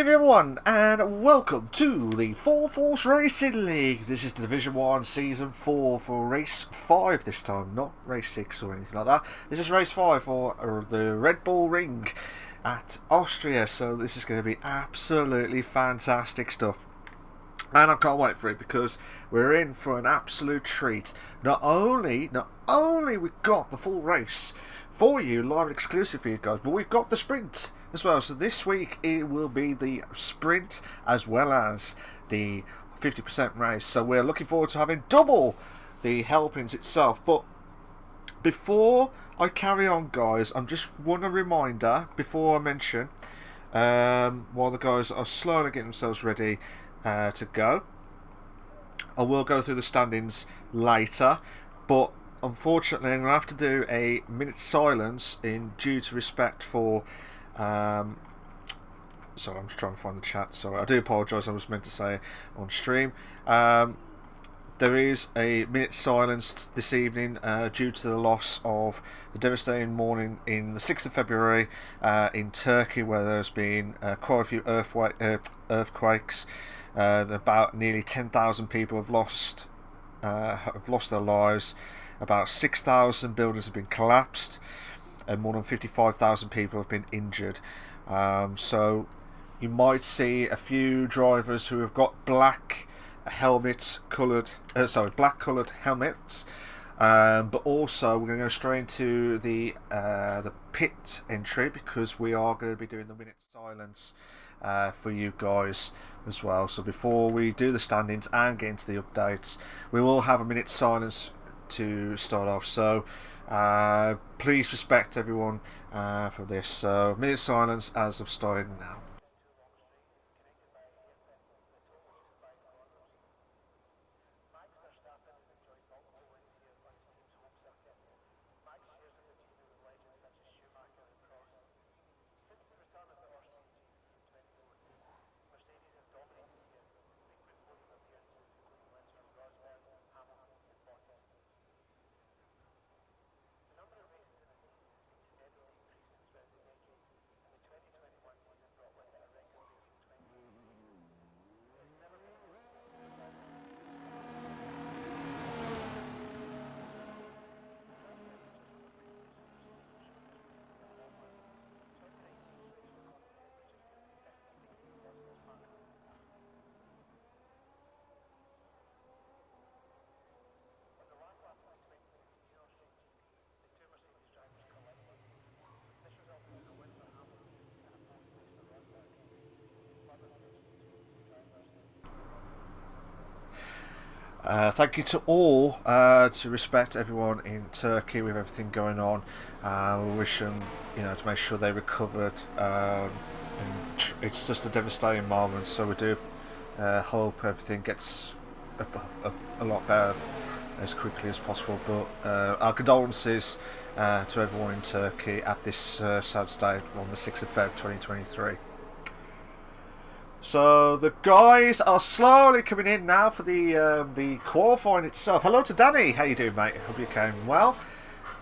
evening everyone and welcome to the Four Force Racing League. This is the Division 1 Season 4 for Race 5 this time, not Race 6 or anything like that. This is Race 5 for the Red Bull Ring at Austria, so this is going to be absolutely fantastic stuff. And I can't wait for it because we're in for an absolute treat. Not only we've got the full race for you, live and exclusive for you guys, but we've got the sprint as well. So this week it will be the sprint as well as the 50% race. So we're looking forward to having double the helpings itself. But before I carry on, guys, I'm just one reminder before I mention, while the guys are slowly getting themselves ready to go. I will go through the standings later, but unfortunately I'm going to have to do a minute's silence in due to respect for sorry, I'm just trying to find the chat. Sorry, I do apologise. I was meant to say on stream. There is a minute's silence this evening due to the loss of the devastating morning in the 6th of February in Turkey, where there's been quite a few earthquakes. About nearly 10,000 people have lost their lives. About 6,000 buildings have been collapsed, and more than 55,000 people have been injured. So you might see a few drivers who have got black coloured helmets, but also we're going to go straight into the pit entry because we are going to be doing the minute silence for you guys as well. So before we do the standings and get into the updates, we will have a minute's silence to start off. So please respect everyone for this. So minute silence as of starting now. Thank you to all, to respect everyone in Turkey with everything going on. We wish them, to make sure they recovered. And it's just a devastating moment, so we do hope everything gets a lot better as quickly as possible. But our condolences to everyone in Turkey at this sad state on the 6th of Feb 2023. So the guys are slowly coming in now for the qualifying itself. Hello to Danny. How you doing, mate? Hope you came well.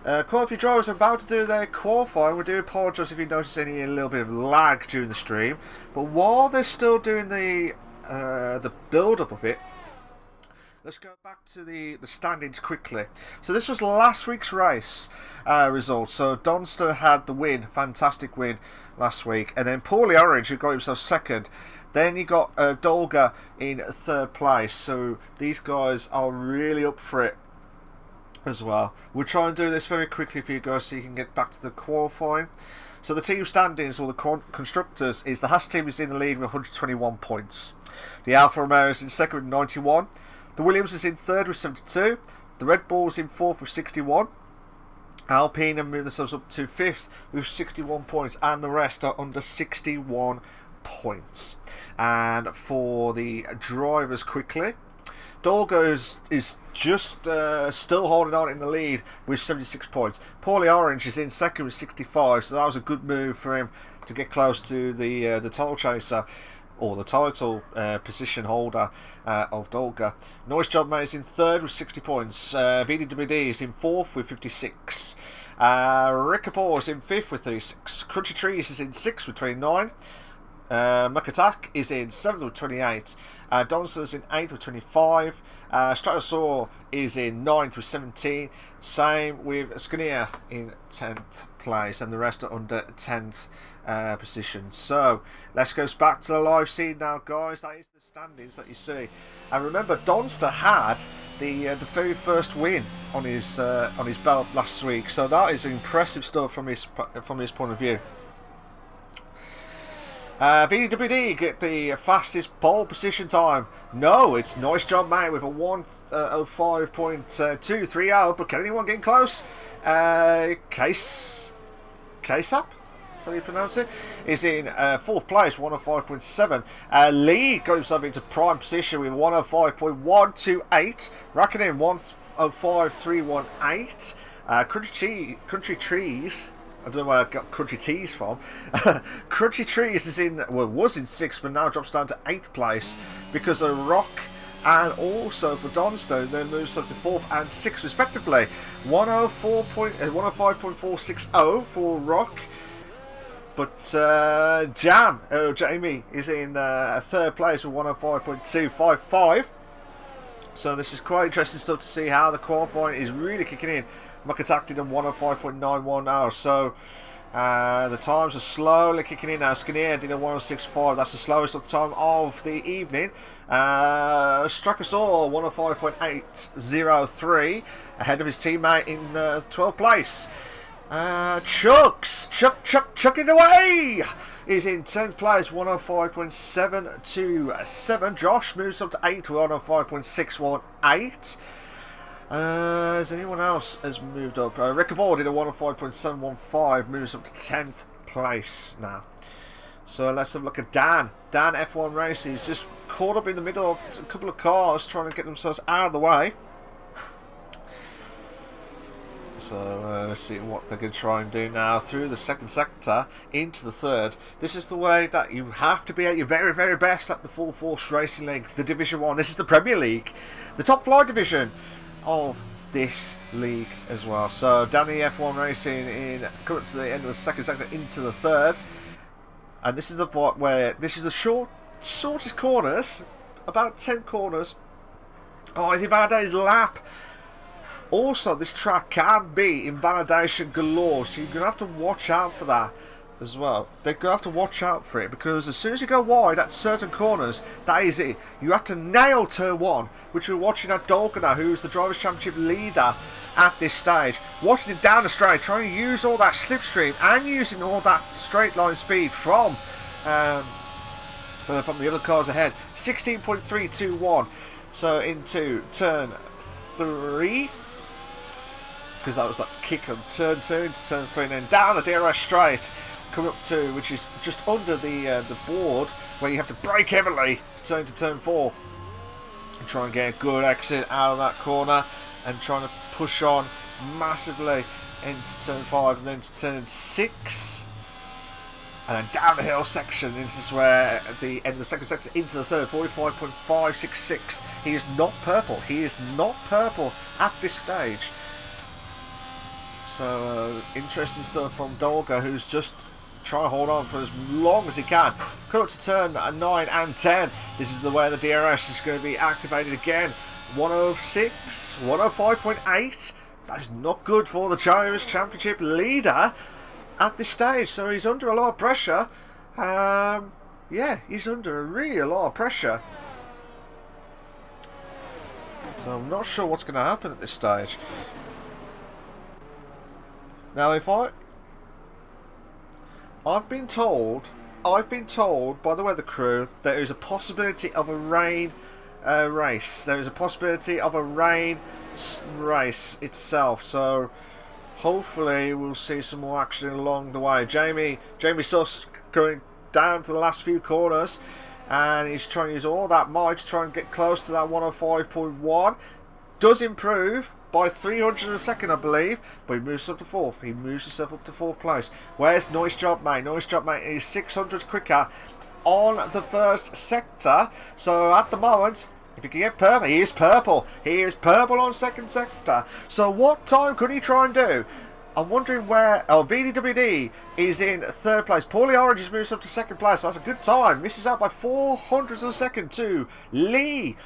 Quite a few drivers are about to do their qualifying. We do apologise if you notice any a little bit of lag during the stream. But while they're still doing the build-up of it, let's go back to the standings quickly. So this was last week's race results. So Donster had the win, fantastic win last week, and then Paulie Orange, who got himself second. Then you got Dolga in third place. So these guys are really up for it as well. We'll try and do this very quickly for you guys so you can get back to the qualifying. So the team standings, or the constructors, is the Haas team is in the lead with 121 points. The Alfa Romeo is in second with 91. The Williams is in third with 72. The Red Bull is in fourth with 61. Alpine have moved themselves up to fifth with 61 points, and the rest are under 61 points. And for the drivers quickly, Dolga is just still holding on in the lead with 76 points. Paulie Orange is in second with 65, so that was a good move for him to get close to the title chaser, or the title position holder of Dolga. Noise Job Mate is in third with 60 points. BDWD is in fourth with 56. Rickapore is in fifth with 36. Crunchy Trees is in sixth with 29. Mukatak is in 7th with 28. Donster's in 8th with 25. Stratosaur is in 9th with 17. Same with Skania in 10th place, and the rest are under 10th position. So let's go back to the live scene now, guys. That is the standings that you see. And remember, Donster had the very first win on his belt last week, so that is impressive stuff from his point of view. VWD get the fastest pole position time. No, it's Nice Job Mate with a 1:05.230. But can anyone get close? Case up? Is that how you pronounce it? Is in 4th place, 1:05.7. Lee goes up into prime position with 1:05.128. Racking in 1:05.318. Country Trees. I don't know where I got Crunchy Teas from. Crunchy Trees was in 6th, but now drops down to 8th place because of Rock, and also for Donstone then moves up to 4th and 6th respectively. 105.460 for Rock. But Jamie is in 3rd place with 105.255. So this is quite interesting stuff to see how the qualifying is really kicking in. Mukatak did in 105.91 hours, so the times are slowly kicking in now. Skania did a 106.5, that's the slowest time of the evening. Strakasaur 105.803, ahead of his teammate in 12th place. Chucking away is in 10th place, 105.727. Josh moves up to 8th with 105.618. Has anyone else has moved up? Rick Ball did a 105.715, moves up to 10th place now. So let's have a look at Dan. Dan F1 Racing is just caught up in the middle of a couple of cars trying to get themselves out of the way. So let's see what they're going to try and do now through the 2nd sector into the 3rd. This is the way that you have to be at your very, very best at the Full Force Racing League, the Division 1. This is the Premier League, the top flight division of this league as well. So Danny F1 Racing in coming to the end of the 2nd sector into the 3rd, and this is the part where this is the shortest corners, about 10 corners. Oh, is he validated his lap? Also, this track can be invalidation galore, so you're going to have to watch out for that as well. They're going to have to watch out for it, because as soon as you go wide at certain corners, that is it. You have to nail turn 1, which we're watching at Dolgana, who's the Drivers' Championship leader at this stage. Watching him down the straight, trying to use all that slipstream and using all that straight line speed from the other cars ahead. 16.321. So into turn 3. Because that was like kick on turn 2 into turn 3, and then down the DRS straight, coming up to, which is just under the board, where you have to brake heavily to turn to turn 4 and try and get a good exit out of that corner, and trying to push on massively into turn 5 and then to turn 6, and then down the hill section. This is where at the end of the 2nd sector into the 3rd, 45.566. He is not purple. He is not purple at this stage. So interesting stuff from Dolga, who's just trying to hold on for as long as he can. Come up to turn 9 and 10. This is the way the DRS is going to be activated again. 106, 105.8. That is not good for the Drivers' Championship leader at this stage. So he's under a lot of pressure. Yeah, he's under a really lot of pressure. So I'm not sure what's going to happen at this stage. Now, I've been told by the weather crew that there is a possibility of a rain race. There is a possibility of a rain race itself. So hopefully we'll see some more action along the way. Jamie's still going down to the last few corners, and he's trying to use all that might to try and get close to that 105.1. Does improve by 300 a second, I believe, but he moves up to 4th. He moves himself up to 4th place. Where's Nice Job Mate? Nice Job Mate is 600 quicker on the 1st sector. So at the moment, if he can get purple, he is purple. He is purple on 2nd sector. So what time could he try and do? I'm wondering where... Oh, VDWD is in third place. Paulie Orange has moved up to second place. That's a good time. Misses out by 400 of a second to Lee.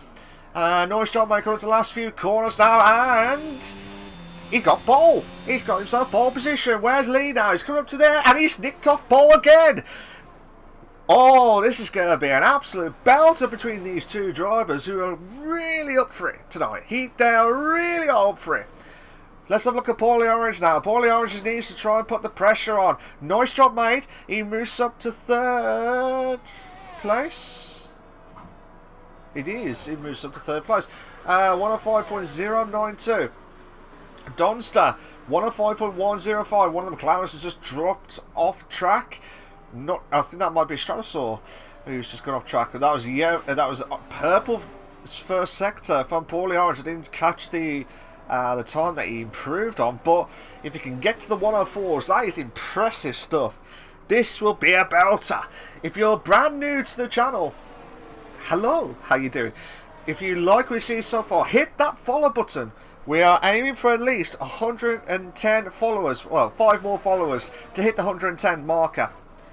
Nice job making it to the last few corners now. And he got pole. He's got himself pole position. Where's Lee now? He's coming up to there. And he's nicked off pole again. Oh, this is going to be an absolute belter between these two drivers who are really up for it tonight. They are really up for it. Let's have a look at Paulie Orange now. Paulie Orange needs to try and put the pressure on. Nice job, mate. He moves up to third place. It is. He moves up to third place. 105.092. Donster, 105.105. One of the McLarens has just dropped off track. I think that might be Stratosaur who's just gone off track. That was purple first sector from Paulie Orange. I didn't catch the time that he improved on, but if he can get to the 104s, that is impressive stuff. This will be a belter. If you're brand new to the channel, hello, how you doing? If you like what you see so far, hit that follow button. We are aiming for at least 110 followers, well, 5 more followers to hit the 110 marker.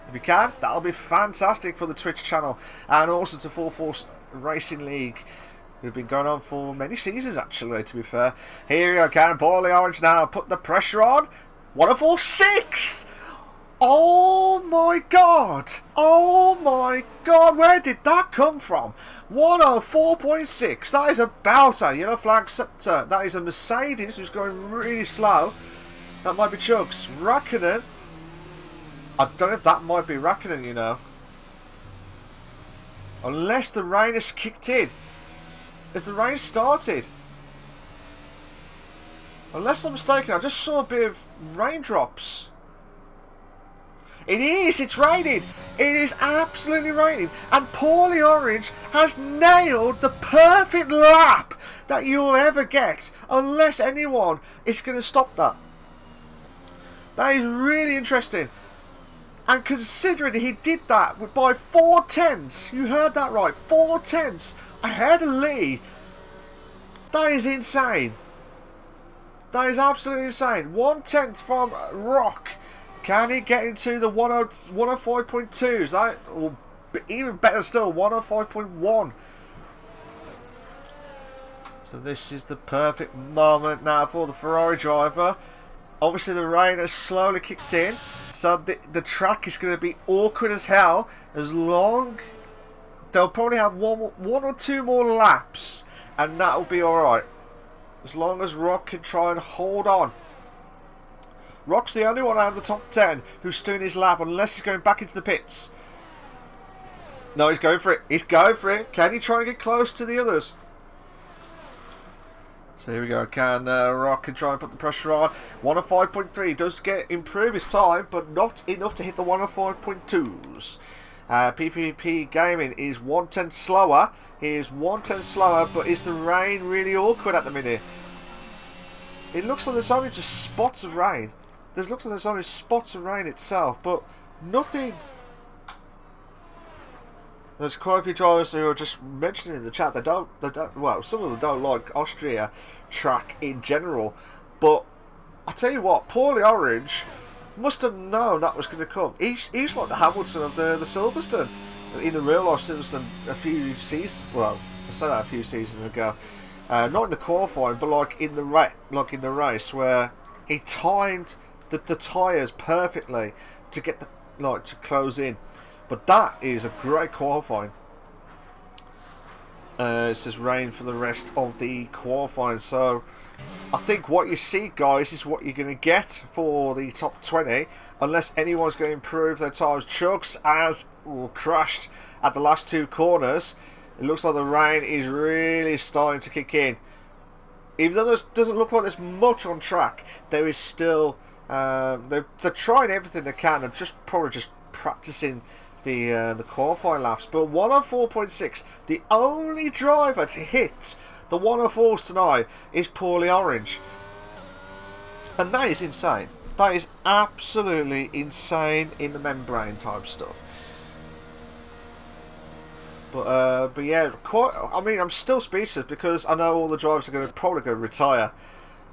If you can, that'll be fantastic for the Twitch channel and also to Full Force Racing League. We've been going on for many seasons, actually, to be fair. Here we go, Paulie Orange now. Put the pressure on. 104.6! Oh my god! Oh my god! Where did that come from? 104.6. That is a belter. Yellow flag sector. That is a Mercedes who's going really slow. That might be Chugs. Raikkonen. I don't know if that might be Raikkonen, you know. Unless the rain has kicked in. Has the rain started? Unless I'm mistaken, I just saw a bit of raindrops. It is! It's raining! It is absolutely raining. And Paulie Orange has nailed the perfect lap that you'll ever get. Unless anyone is going to stop that. That is really interesting. And considering he did that by 4 tenths, you heard that right, 4 tenths ahead of Lee, that is insane. That is absolutely insane. 1 tenth from Rock. Can he get into the 105.2s? Or even better still, 105.1. So this is the perfect moment now for the Ferrari driver. Obviously the rain has slowly kicked in, so the track is going to be awkward as hell. As long, they'll probably have one or two more laps, and that will be alright. As long as Rock can try and hold on. Rock's the only one out of the top 10 who's doing his lap, unless he's going back into the pits. No, he's going for it. He's going for it. Can he try and get close to the others? So here we go. Can Rock can try and put the pressure on. 105.3 does improve his time, but not enough to hit the 105.2s. PPP Gaming is 1 tenth slower. He is 1 tenth slower, but is the rain really awkward at the minute? It looks like there's only just spots of rain. Looks like there's only spots of rain itself, but nothing. There's quite a few drivers who are just mentioning in the chat they don't. Well, some of them don't like Austria track in general, but I tell you what, Paulie Orange must have known that was going to come. He's like the Hamilton of the Silverstone in the real life Silverstone a few seasons. Well, I said that a few seasons ago. Not in the qualifying, but like in the race where he timed the tyres perfectly to get to close in. But that is a great qualifying. It says rain for the rest of the qualifying. So I think what you see, guys, is what you're going to get for the top 20. Unless anyone's going to improve their times. Chugs has crashed at the last 2 corners. It looks like the rain is really starting to kick in. Even though there doesn't look like there's much on track, there is still... they're trying everything they can and probably just practicing the qualifying laps. But 104.6, the only driver to hit the 104s tonight is Paulie Orange, and that is insane. That is absolutely insane in the membrane type stuff. But yeah, I mean, I'm still speechless because I know all the drivers are probably going to retire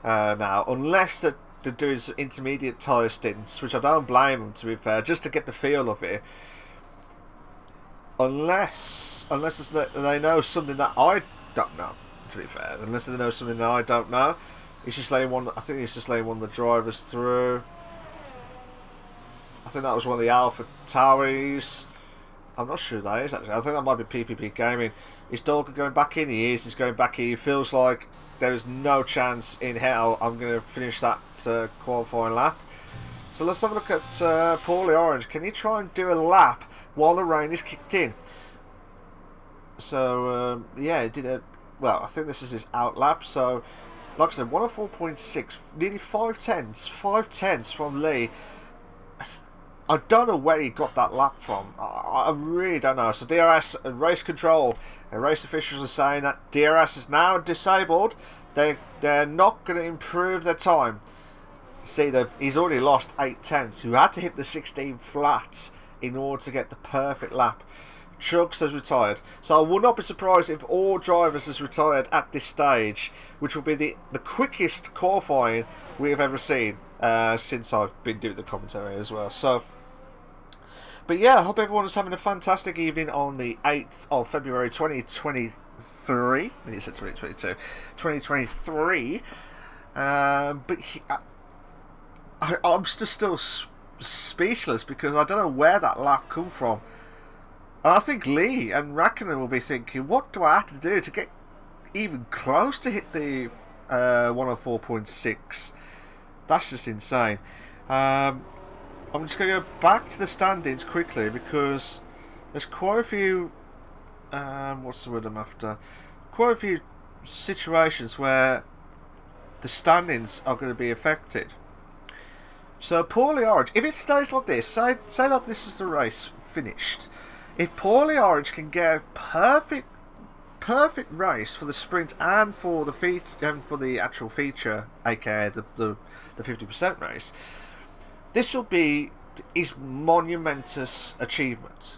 now, unless they're doing some intermediate tyre stints, which I don't blame them, to be fair, just to get the feel of it. Unless they know something that I don't know, to be fair. Unless they know something that I don't know. He's just letting one. I think he's just letting one of the drivers through. I think that was one of the Alpha Tauris. I'm not sure who that is, actually. I think that might be PPP Gaming. Is Dolga going back in? He is. He's going back in. He feels like there is no chance in hell I'm going to finish that qualifying lap. So let's have a look at Paulie Orange. Can he try and do a lap while the rain is kicked in? So, yeah, he did a... Well, I think this is his out lap. So, like I said, 104.6. Nearly 5/10. 5/10 from Lee. I don't know where he got that lap from. I really don't know. So DRS and race control and race officials are saying that DRS is now disabled. They're not going to improve their time. See, he's already lost 8/10. So he had to hit the 16 flat in order to get the perfect lap. Chugs has retired. So I will not be surprised if all drivers has retired at this stage, which will be the quickest qualifying we have ever seen since I've been doing the commentary as well. So, but yeah, I hope everyone is having a fantastic evening on the 8th of February 2023. I mean, you said 2022. 2023. But I'm still speechless because I don't know where that lap come from. And I think Lee and Raikkonen will be thinking, what do I have to do to get even close to hit the 104.6? That's just insane. I'm just going to go back to the standings quickly because there's quite a few... what's the word I'm after? Quite a few situations where the standings are going to be affected. So Paulie Orange, if it stays like this, say that this is the race finished. If Paulie Orange can get a perfect race for the sprint and for the actual feature, aka the 50% race, this will be his monumentous achievement.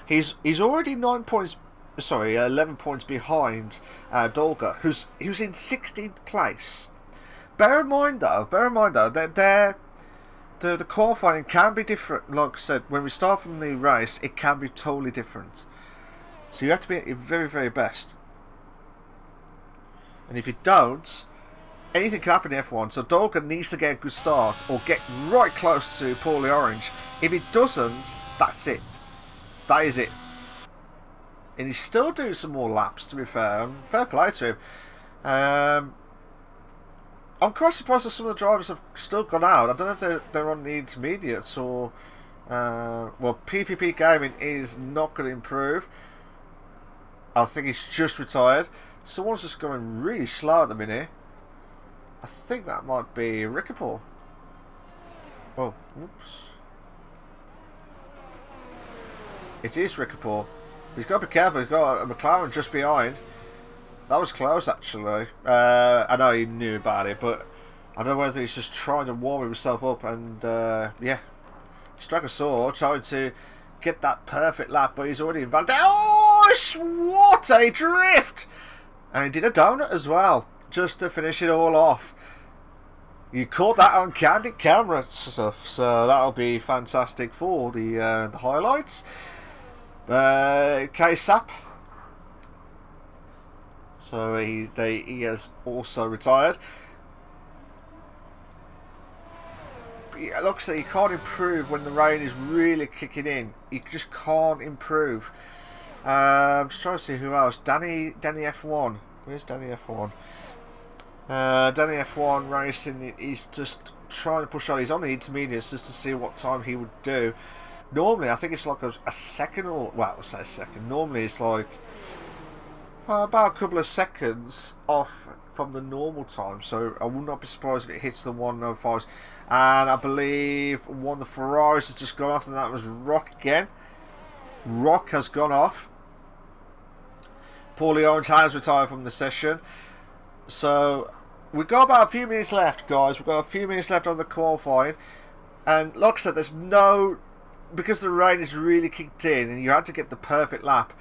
He's already 11 points behind Dolga, who's in 16th place. Bear in mind though that the qualifying can be different. Like I said, when we start from the race, it can be totally different. So you have to be at your very, very best. And if you don't, anything can happen in F1. So Dolga needs to get a good start or get right close to Paulie Orange. If he doesn't, that's it. That is it. And he's still doing some more laps, to be fair. Fair play to him. I'm quite surprised that some of the drivers have still gone out. I don't know if they're on the intermediates or... well, PPP Gaming is not going to improve. I think he's just retired. Someone's just going really slow at the minute. I think that might be Rickapol. Oh, whoops. It is Rickapol. He's got to be careful. He's got a McLaren just behind. That was close, actually. I know he knew about it, but I don't know whether he's just trying to warm himself up and, yeah. Struck a sword, trying to get that perfect lap, but he's already invalid. Oh, what a drift! And he did a donut as well, just to finish it all off. You caught that on candid camera stuff, so that'll be fantastic for the highlights. K-Sap. So he has also retired. But yeah, like I say, you can't improve when the rain is really kicking in. You just can't improve. I'm just trying to see who else. Danny F1. Where's Danny F1? Danny F1 racing. He's just trying to push on. He's on the intermediates just to see what time he would do. Normally, I think it's like a second or... Well, I'll say a second. Normally, it's like... about a couple of seconds off from the normal time, so I will not be surprised if it hits the 105s. And I believe one of the Ferraris has just gone off, and that was Rock again. Rock has gone off. Paulie Orange has retired from the session. So we've got about a few minutes left, guys. We've got a few minutes left on the qualifying. And like I said, there's no... Because the rain is really kicked in, and you had to get the perfect lap.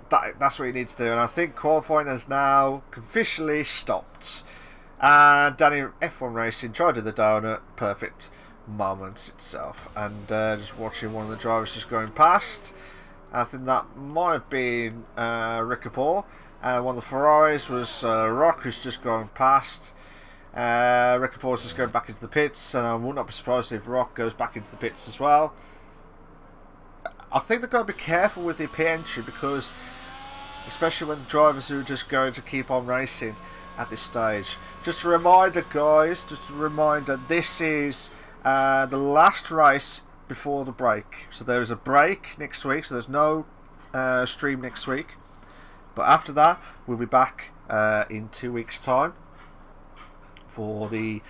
That's what you need to do, and I think qualifying has now officially stopped. And Danny F1 Racing tried to do the donut, perfect moment itself. And just watching one of the drivers just going past. I think that might have been Rick Kapoor. One of the Ferraris was Rock, who's just going past. Rick Kapoor's just going back into the pits, and I would not be surprised if Rock goes back into the pits as well. I think they've got to be careful with the pit entry, because especially when drivers are just going to keep on racing at this stage. Just a reminder, guys, just a reminder, this is the last race before the break. So there is a break next week, so there's no stream next week. But after that, we'll be back in 2 weeks' time for the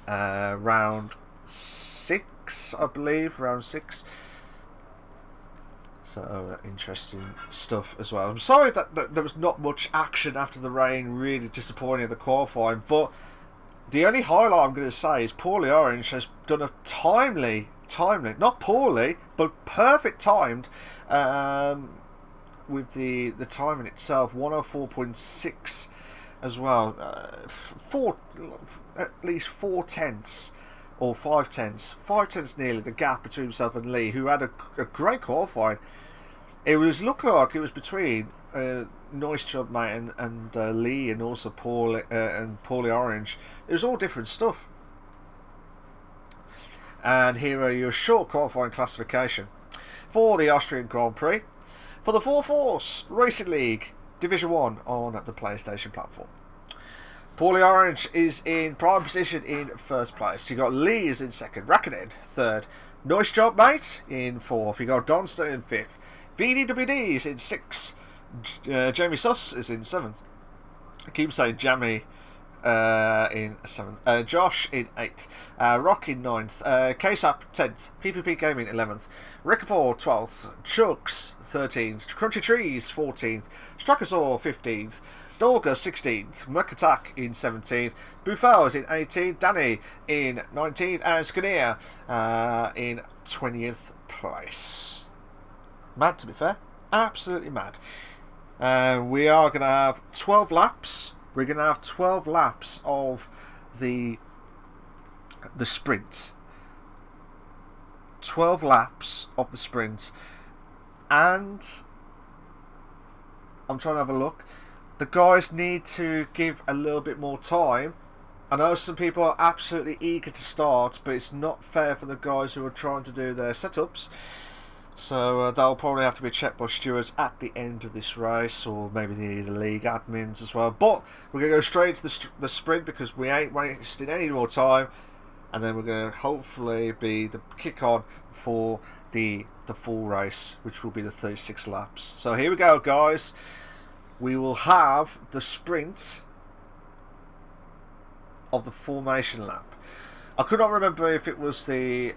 round 6, I believe, round 6. So interesting stuff as well. I'm sorry that there was not much action after the rain. Really disappointing in the qualifying. But the only highlight I'm going to say is Paulie Orange has done a timely, not poorly, but perfect timed with the timing itself. 104.6 as well. At least 4 tenths. Or 5 tenths. 5 tenths nearly the gap between himself and Lee, who had a great qualifying. It was looking like it was between Nice Job Mate and Lee, and also Paul and Paulie Orange. It was all different stuff. And here are your short qualifying classification for the Austrian Grand Prix for the 4-Force Racing League Division 1 on the PlayStation platform. Paulie Orange is in prime position in first place. You got Lee is in second, Rackinen third, Nice Job Mate in fourth. You got Donster in fifth, VDWD is in sixth, Jamie Suss is in seventh. I keep saying Jamie in seventh. Josh in eighth, Rock in ninth, KSAP 10th, PPP Gaming 11th, Rickapore 12th, Chugs 13th, Crunchy Trees 14th, Strakasaur 15th, Dolga 16th, Merkatak in 17th, Buffel is in 18th, Danny in 19th, and Skinner in 20th place. Mad, to be fair. Absolutely mad. We are going to have 12 laps. We're going to have 12 laps of the sprint. 12 laps of the sprint. And I'm trying to have a look. The guys need to give a little bit more time. I know some people are absolutely eager to start, but it's not fair for the guys who are trying to do their setups. So that'll probably have to be checked by stewards at the end of this race, or maybe the league admins as well. But we're going to go straight to the sprint, because we ain't wasting any more time. And then we're going to hopefully be the kick on for the full race, which will be the 36 laps. So here we go, guys. We will have the sprint of the formation lap. I could not remember if it was the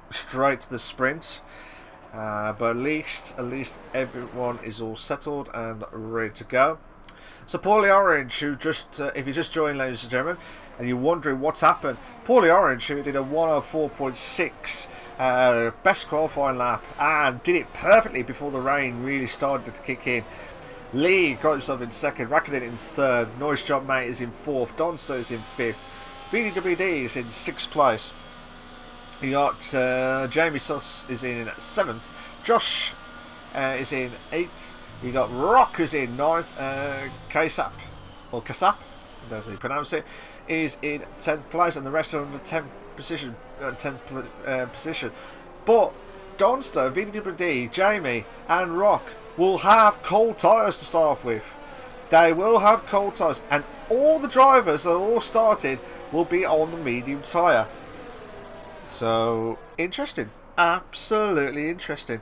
straight to the sprint, but at least everyone is all settled and ready to go. So Paulie Orange, who just if you just joined, ladies and gentlemen, and you're wondering what's happened, Paulie Orange, who did a 104.6 best qualifying lap and did it perfectly before the rain really started to kick in. Lee got himself in second, Rackinen in third, Noise Job Mate is in fourth, Donster is in fifth, VDWD is in sixth place. You got Jamie Suss is in seventh, Josh is in eighth. You got Rock is in ninth, KSAP, or Kasap, as you pronounce it, is in 10th place, and the rest are in the 10th position. But Donster, VDWD, Jamie, and Rock will have cold tyres to start off with. They will have cold tyres, and all the drivers that are all started will be on the medium tyre. So interesting, absolutely interesting.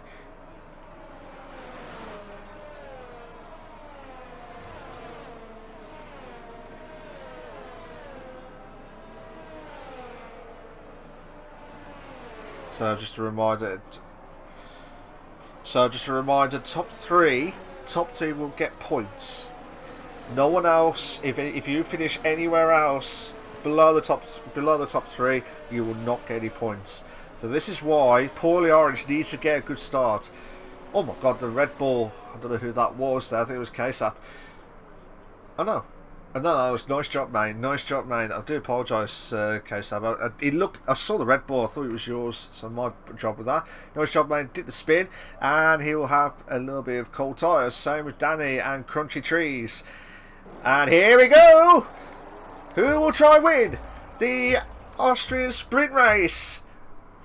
So just a reminder. Top three will get points. No one else. If you finish anywhere else below the top three, you will not get any points. So this is why Paulie Orange needs to get a good start. Oh my God, the Red Bull. I don't know who that was there. I think it was KSAP. I know. No, it was nice job, mate. Nice job, mate. I do apologise, K-Sab. I saw the red ball. I thought it was yours, so my job with that. Nice job, mate. Did the spin, and he will have a little bit of cold tyres. Same with Danny and Crunchy Trees. And here we go. Who will try win the Austrian sprint race?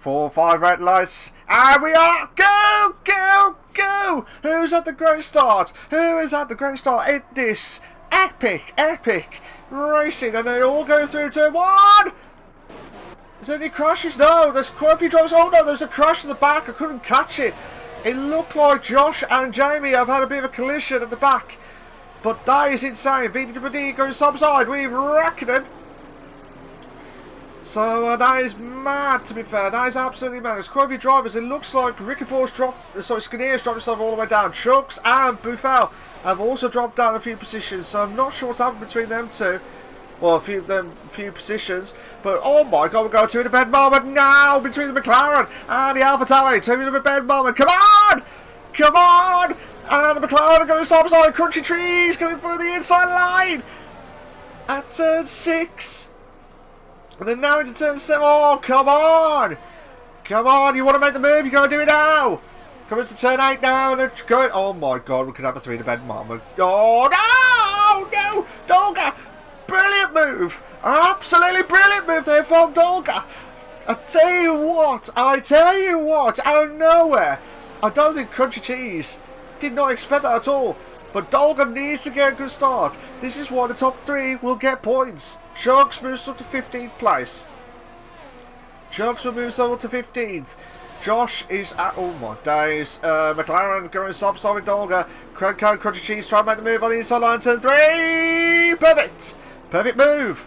4, 5 red lights, and we are go, go, go. Who's at the great start? Who is at the great start in this epic racing? And they all go through turn 1. Is there any crashes? No, there's quite a few drivers. Oh no, there's a crash in the back. I couldn't catch it. It looked like Josh and Jamie have had a bit of a collision at the back, but that is insane. VDWD goes subside with Rackinen. So that is mad, to be fair. That is absolutely mad. There's quite a few drivers. It looks like Skinner's dropped himself all the way down. Chucks and Buffel have also dropped down a few positions. So I'm not sure what's happened between them two. Well, a few positions. But oh my god, we're going to the bed moment now between the McLaren and the Alpha Tauri. To the bed moment. Come on! Come on! And the McLaren are going to stop side. Crunchy Trees coming through the inside line at turn 6. And then now into turn 7. Oh, come on! Come on, you want to make the move, you got to do it now! Coming to turn 8 now, and they're going... Oh my god, we could have a 3-to-bed moment. Oh, no! No! Dolga! Brilliant move! Absolutely brilliant move there from Dolga! I tell you what, out of nowhere, I don't think Crunchy Cheese did not expect that at all. But Dolga needs to get a good start. This is why the top 3 will get points. Chugs moves up to 15th place. Chugs will move up to 15th. Josh is at... Oh my days. McLaren going subside with Dolga. Crunchy Cheese trying to make the move on the inside line. Turn 3. Perfect. Perfect move.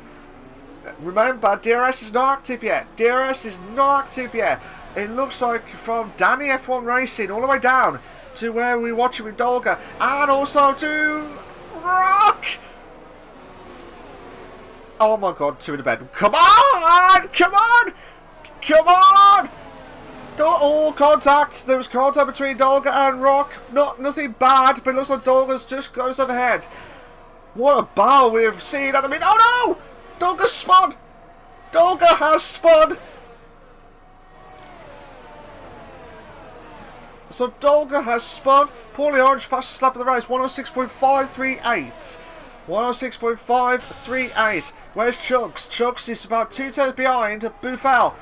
Remember, DRS is not active yet. DRS is not active yet. It looks like from Danny F1 Racing all the way down to where we're watching with Dolga, and also to Rock. Oh my god, 2 in the bed. Come on! Come on! Come on! All contacts. There was contact between Dolga and Rock. Nothing bad, but it looks like Dolga's just got himself ahead. What a battle we've seen at the minute. Oh no! Dolga's spun! Dolga has spun! So Dolga has spun. Paulie Orange fastest lap of the race, 106.538. 106.538. Where's Chugs? Chugs is about 2 turns behind Buffel.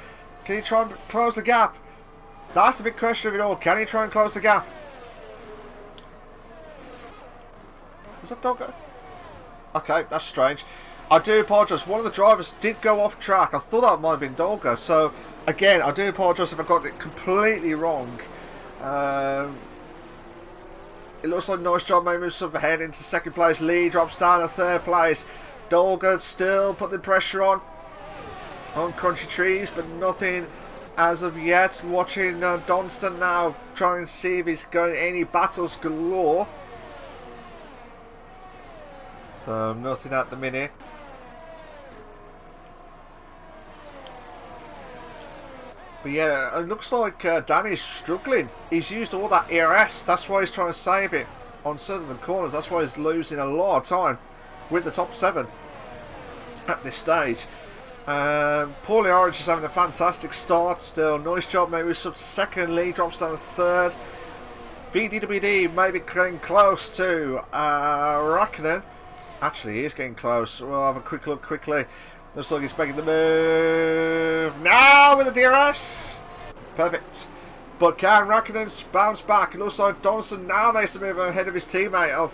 Can he try and close the gap? That's the big question of it all. Can he try and close the gap? Is that Dolga? Okay, that's strange. I do apologise. One of the drivers did go off track. I thought that might have been Dolga. So, again, I do apologise if I got it completely wrong. It looks like nice job, maybe moves up ahead into 2nd place. Lee drops down to 3rd place. Dolga still putting pressure on Crunchy Trees, but nothing as of yet. Watching Donston now, trying to see if he's going any battles galore. So nothing at the minute. But yeah, it looks like Danny's struggling. He's used all that ERS. That's why he's trying to save it on certain corners. That's why he's losing a lot of time with the top 7 at this stage. Paulie Orange is having a fantastic start still. Nice job, maybe sub 2nd. Lee drops down to 3rd. VDWD maybe getting close to Rackinen. Actually, he is getting close. We'll have a quick look quickly. Looks like he's making the move now with the DRS. Perfect. But can Rackinen bounce back? It looks like Donaldson now makes the move ahead of his teammate of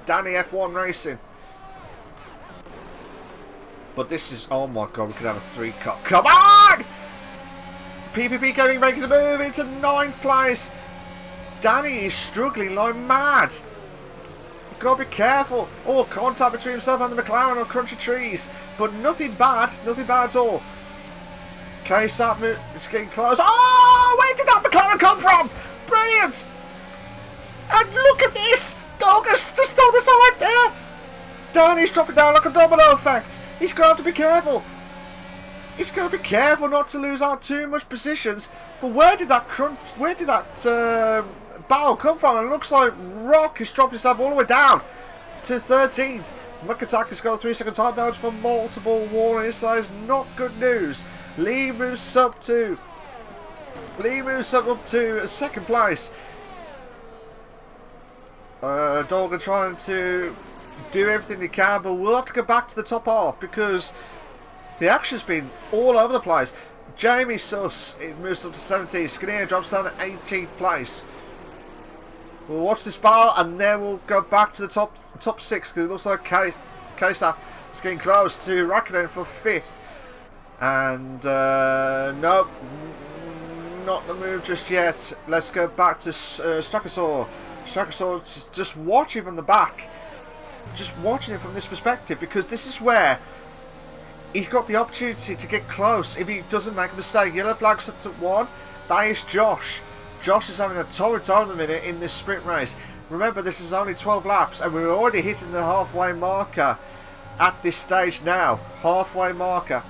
Danny F1 Racing. But this is... Oh my god, we could have a 3 cut. Come on! PvP Gaming making the move into 9th place. Danny is struggling like mad. Gotta be careful. Oh, contact between himself and the McLaren on Crunchy Trees. But nothing bad. Nothing bad at all. K-Sap is getting close. Oh, where did that McLaren come from? Brilliant. And look at this. Dolga's just stole this all right there. Danny's dropping down like a domino effect. He's going to have to be careful. He's going to be careful not to lose out too much positions. But where did that battle come from? It looks like Rock has dropped himself all the way down. to 13th. Mukataki's got a 3-second time penalty for multiple warnings. That is not good news. Lee moves up to second place. Dolga trying to do everything he can, but we'll have to go back to the top half because the action's been all over the place. Jamie Suss, it moves up to 17th. Skinner drops down to 18th place. We'll watch this battle and then we'll go back to the top 6 because it looks like KSAP is getting close to Rakuten for 5th. And nope, not the move just yet. Let's go back to Strakasaur. Strakasaur, just watching from the back. Just watching it from this perspective because this is where he's got the opportunity to get close if he doesn't make a mistake. Yellow flag set to 1. That is Josh. Josh is having a torrid time at the minute in this sprint race. Remember, this is only 12 laps and we're already hitting the halfway marker at this stage now. Halfway marker.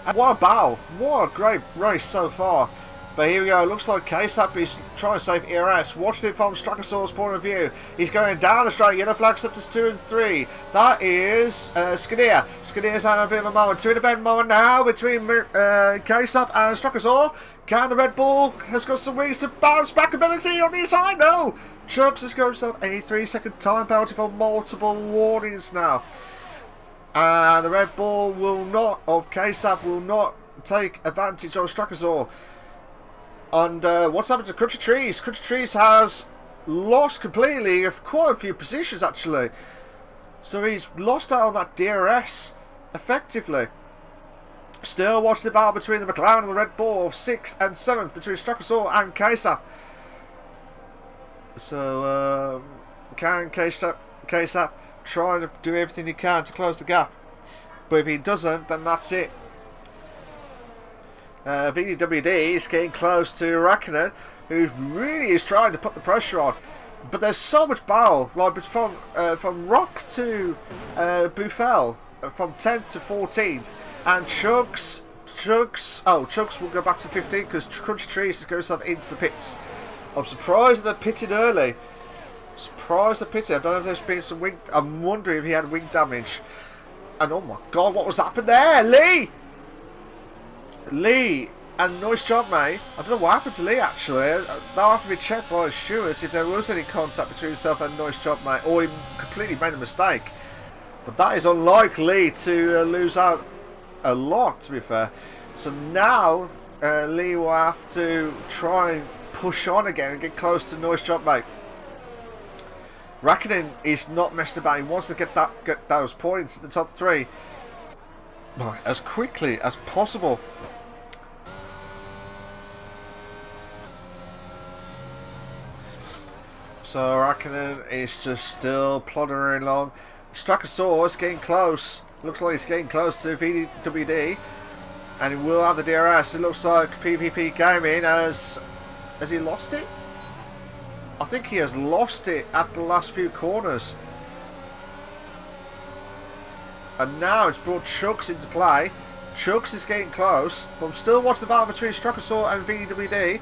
And what a battle. What a great race so far. But here we go. Looks like KSAP is trying to save ERS. Watch it from Strakasaur's point of view. He's going down the straight. Yellow flag set to 2 and 3. That is Skinner. Skinner's having a bit of a moment. 2 in a bend moment now between KSAP and Strakasaur. Can the Red Bull has got some ways to bounce back ability on the inside? No. Chubbs has got himself a 3-second time penalty for multiple warnings now. And the Red Bull will not, of KSAP, will not take advantage of Strakasaur. And what's happened to Crunchy Trees? Crunchy Trees has lost completely quite a few positions actually. So he's lost out on that DRS effectively. Still watch the battle between the McLaren and the Red Bull of 6th and 7th between Strakasaur and KSAP. So can KSAP try to do everything he can to close the gap? But if he doesn't, then that's it. VDWD is getting close to Rakinen, who really is trying to put the pressure on. But there's so much battle, like from Rock to Buffel, from 10th to 14th, and Chugs will go back to 15th because Crunchy Trees is going himself into the pits. I'm surprised that they're pitted early. Surprised they're pitted. I don't know if there's been some wing. I'm wondering if he had wing damage. And oh my god, what was happening there? Lee and Noise Job, mate. I don't know what happened to Lee actually. That'll have to be checked by the stewards if there was any contact between himself and Noise Job, mate, or he completely made a mistake. But that is unlikely to lose out a lot, to be fair. So now Lee will have to try and push on again and get close to Noise Job, mate. Rakinen is not messed about. He wants to get those points in the top 3 as quickly as possible. So Rakinen is just still plodding along. Strakasaur is getting close. Looks like he's getting close to VDWD. And he will have the DRS. It looks like PvP Gaming has he lost it? I think he has lost it at the last few corners. And now it's brought Chugs into play. Chugs is getting close. But I'm still watching the battle between Strakasaur and VDWD.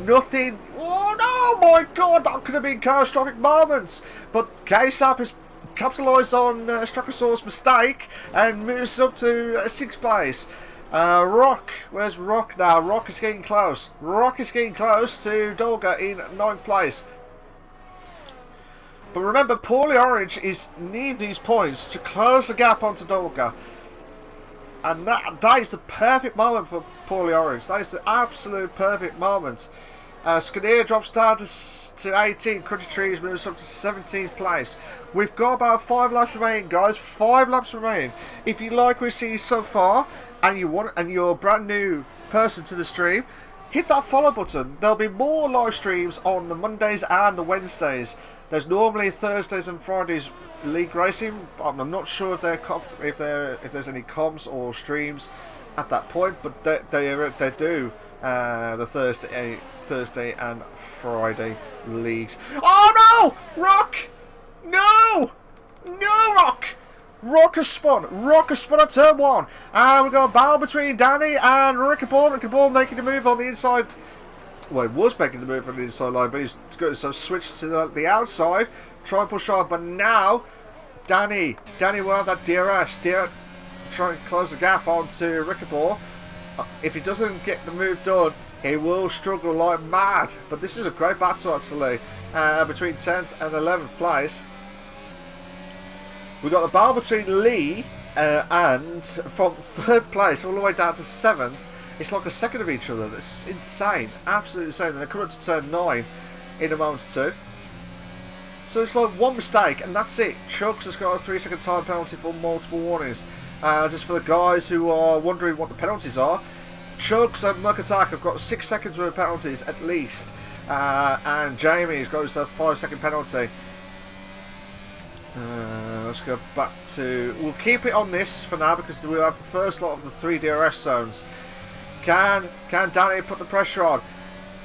Nothing. Oh no, my god, that could have been catastrophic moments. But KSAP has capitalised on Strakasaur's mistake and moves up to 6th place. Rock, where's Rock now? Rock is getting close. Rock is getting close to Dolga in 9th place. But remember, Paulie Orange need these points to close the gap onto Dolga. And that is the perfect moment for Paulie Orange. That is the absolute perfect moment. Skinner drops down to 18. Crunchy Trees moves up to 17th place. We've got about 5 laps remaining, guys. 5 laps remaining. If you like what we see so far, and you're a brand new person to the stream, hit that follow button. There'll be more live streams on the Mondays and the Wednesdays. There's normally Thursdays and Fridays league racing. I'm not sure if there's any comms or streams at that point, but they do the Thursday and Friday leagues. Oh no! Rock! No! No, Rock! Rock has spun at turn 1. And we've got a battle between Danny and Rickaball. Rickaball making the move on the inside Well, he was making the move on the inside line, but he's going to switch to the outside, try and push on. But now, Danny will have that DRS. Try and close the gap onto Rickenbaugh. If he doesn't get the move done, he will struggle like mad. But this is a great battle actually, between 10th and 11th place. We've got the battle between Lee and from 3rd place all the way down to 7th. It's like a second of each other. That's insane. Absolutely insane. And they're coming up to turn 9 in a moment or two. So it's like one mistake and that's it. Chugs has got a 3-second time penalty for multiple warnings. Just for the guys who are wondering what the penalties are, Chugs and Mukatak have got 6 seconds worth of penalties at least. And Jamie's got a 5-second penalty. Let's go back to... We'll keep it on this for now because we'll have the first lot of the 3 DRS zones. Can Danny put the pressure on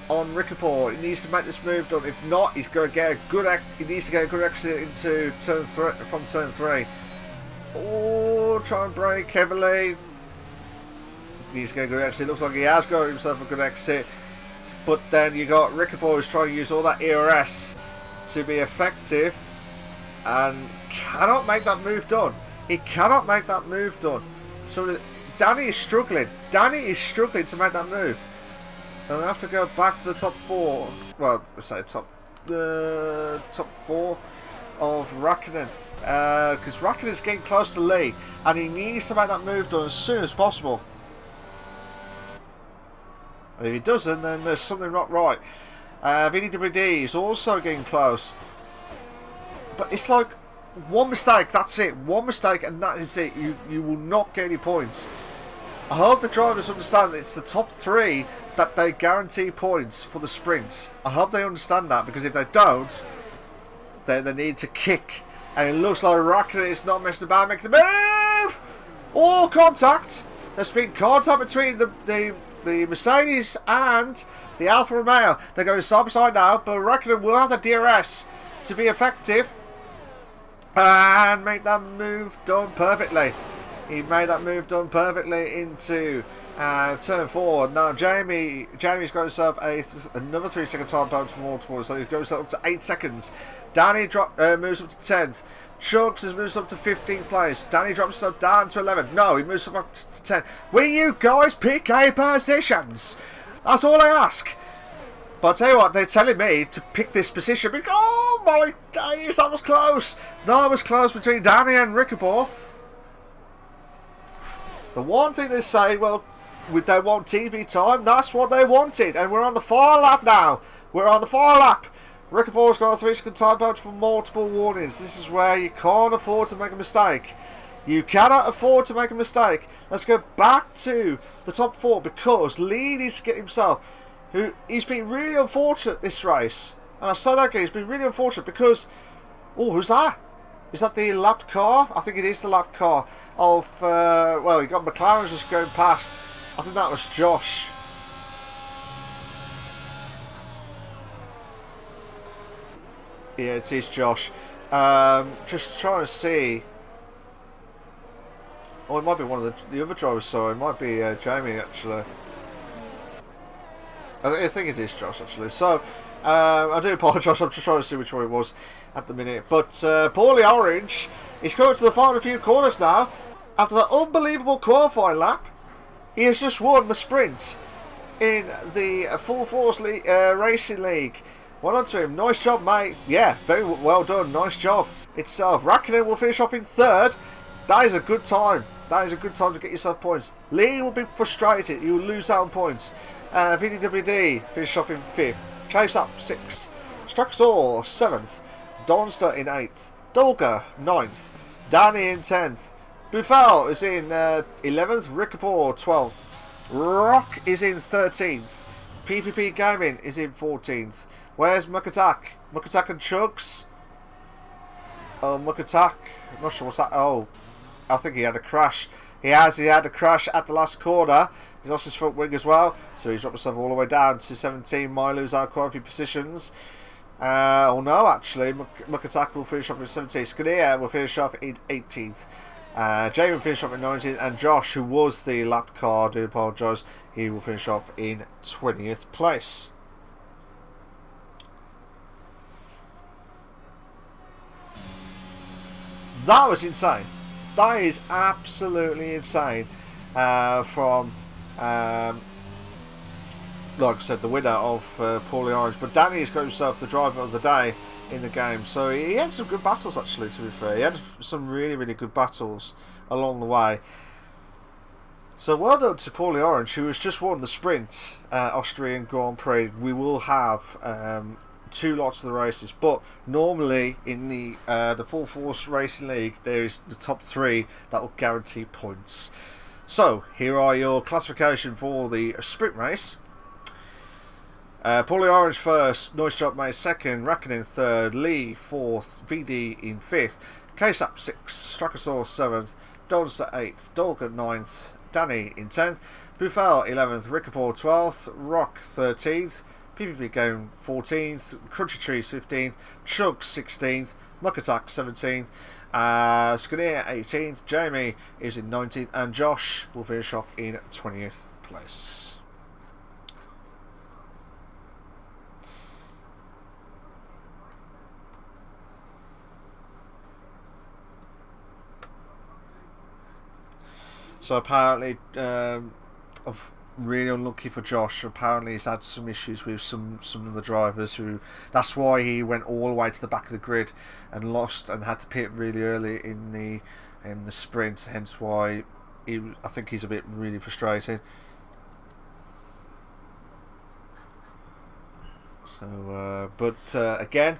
Rickenbaugh? He needs to make this move done. If not, he's going to get a good. He needs to get a good exit into turn 3 from turn 3. Oh, try and brake heavily. He needs to get a good exit. Looks like he has got himself a good exit. But then you got Rickenbaugh who's trying to use all that ERS to be effective and cannot make that move done. He cannot make that move done. So Danny is struggling. Danny is struggling to make that move. And I have to go back to the top 4. Well, let's say top 4 of Raikkonen. Because Raikkonen's getting close to Lee. And he needs to make that move done as soon as possible. And if he doesn't, then there's something not right. VDWD is also getting close. But it's like one mistake, that's it. One mistake and that is it. You will not get any points. I hope the drivers understand that it's the top 3 that they guarantee points for the sprint. I hope they understand that, because if they don't, then they need to kick. And it looks like Raikkonen is not messing about, make the move! Oh, contact! There's been contact between the Mercedes and the Alfa Romeo. They're going side by side now, but Raikkonen will have the DRS to be effective and make that move done perfectly. He made that move done perfectly into turn 4. Now Jamie's got himself another 3-second time penalty for multiple, so he goes up to 8 seconds. Danny moves up to 10th. Chugs has moved up to 15th place. Danny drops himself down to 11th. No, he moves up to 10. Will you guys pick a positions? That's all I ask. But I'll tell you what, they're telling me to pick this position because, oh my days, that was close. No, it was close between Danny and Rickenbaugh. The one thing they say, well, they want TV time, that's what they wanted. And we're on the 4 lap now. We're on the 4 lap. Rickenbaugh's got a 3-second time penalty for multiple warnings. This is where you can't afford to make a mistake. You cannot afford to make a mistake. Let's go back to the top 4 because Lee needs to get himself... He's been really unfortunate this race. And I say that again, he's been really unfortunate because... Oh, who's that? Is that the lapped car? I think it is the lapped car of... well, you got McLaren just going past. I think that was Josh. Yeah, it is Josh. Just trying to see... Oh, it might be one of the other drivers, so it might be Jamie, actually. I think it is Josh, actually. So, I do apologise, I'm just trying to see which one it was at the minute. But Paulie Orange is coming to the final few corners now. After that unbelievable qualifying lap, he has just won the sprint in the Full Force Racing League. Well done to him. Nice job, mate. Yeah, very well done. Nice job itself. Raikkonen will finish off in 3rd. That is a good time. That is a good time to get yourself points. Lee will be frustrated. He will lose out on points. VDWD finish off in 5th. Case up 6th. Straxor 7th. Donster in 8th. Dolga 9th. Danny in 10th. Buffel is in 11th. Rickenbaugh 12th. Rock is in 13th. PvP Gaming is in 14th. Where's Mukatak? Mukatak and Chugs? Oh, Mukatak. I'm not sure what's that. Oh, I think he had a crash. He had a crash at the last corner. He's lost his front wing as well. So he's dropped himself all the way down to 17. Might lose out quite a few positions. Oh no, actually. Mukatak will finish off in 17th. Skinner will finish off in 18th. Jamie will finish off in 19th. And Josh, who was the lap car, I do apologise, he will finish off in 20th place. That was insane. That is absolutely insane. From like I said, the winner of Paulie Orange, but Danny has got himself the driver of the day in the game. So he had some good battles, actually, to be fair. He had some really, really good battles along the way. So well done to Paulie Orange, who has just won the sprint Austrian Grand Prix. We will have 2 lots of the races, but normally in the Full Force Racing League, there is the top 3 that will guarantee points. So here are your classification for the sprint race. Paulie Orange first, Noise Job made second, Rackinen third, Lee fourth, VD in fifth, KSAP 6th, Strakasaur 7th, Donster 8th, Dolgan 9th, Danny in 10th, Buffel 11th, Rickapore 12th, Rock 13th, PvP Game 14th, Crunchy Trees 15th, Chug 16th, Muck Attack 17th, Skinner 18th, Jamie is in 19th, and Josh will finish off in 20th place. So apparently, really unlucky for Josh. Apparently, he's had some issues with some of the drivers. Who that's why he went all the way to the back of the grid and lost and had to pit really early in the sprint. Hence why I think he's a bit really frustrated. So, again,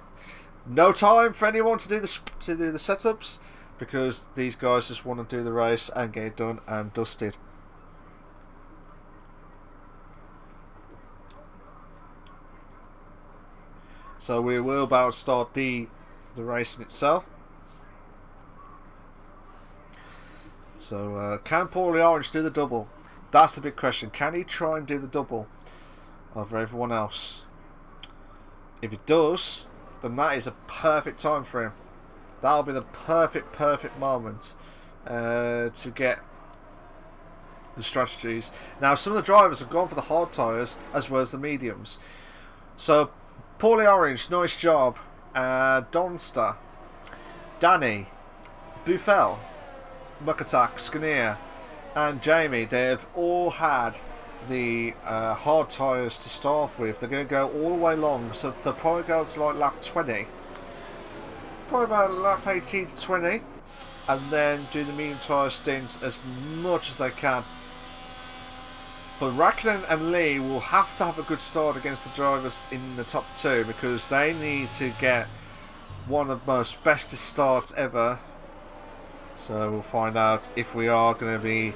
no time for anyone to do the setups, because these guys just want to do the race and get it done and dusted. So we will about start the racing itself. So can Paulie Orange do the double? That's the big question. Can he try and do the double over everyone else? If he does, then that is a perfect time for him. That'll be the perfect moment to get the strategies. Now, some of the drivers have gone for the hard tyres as well as the mediums. So, Paulie Orange, nice job. Donster, Danny, Buffel, Muck Attack, Skinner, and Jamie. They've all had the hard tyres to start with. They're going to go all the way long, so they'll probably go to like lap 20. Probably about lap 18 to 20, and then do the medium tyre stint as much as they can. But Rackinen and Lee will have to have a good start against the drivers in the top 2, because they need to get one of the most bestest starts ever. So we'll find out if we are going to be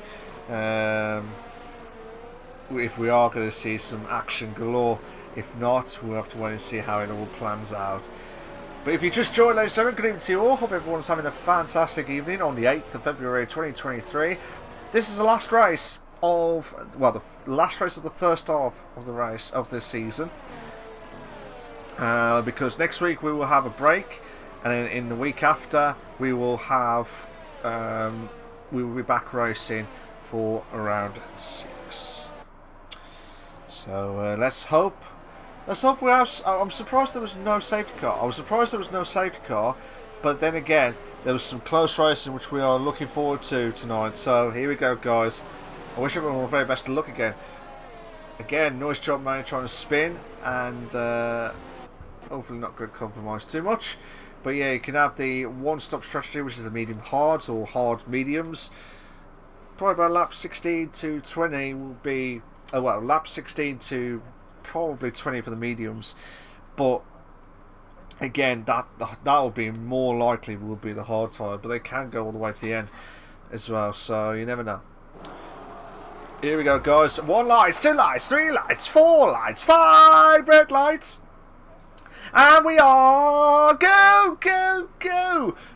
see some action galore. If not, we'll have to wait and see how it all plans out. But if you just joined, ladies and gentlemen, good evening to you all. Hope everyone's having a fantastic evening on the 8th of February 2023. This is the last race of, well, the last race of the first half of the race of this season. Because next week we will have a break, and then in the week after we will have, we will be back racing for around 6. So let's hope we have. I'm surprised there was no safety car. I was surprised there was no safety car, but then again, there was some close racing which we are looking forward to tonight. So here we go, guys. I wish everyone the very best of luck again. Again, Noise Job Man trying to spin, and hopefully not going to compromise too much. But yeah, you can have the one-stop strategy, which is the medium hards or hard mediums. Probably about lap 16 to 20 will be. Oh well, lap 16 to probably 20 for the mediums, but again, that will be more likely will be the hard tyre, but they can go all the way to the end as well, so you never know. Here we go, guys. 1 light, 2 lights, 3 lights, 4 lights, 5 red lights, and we are go.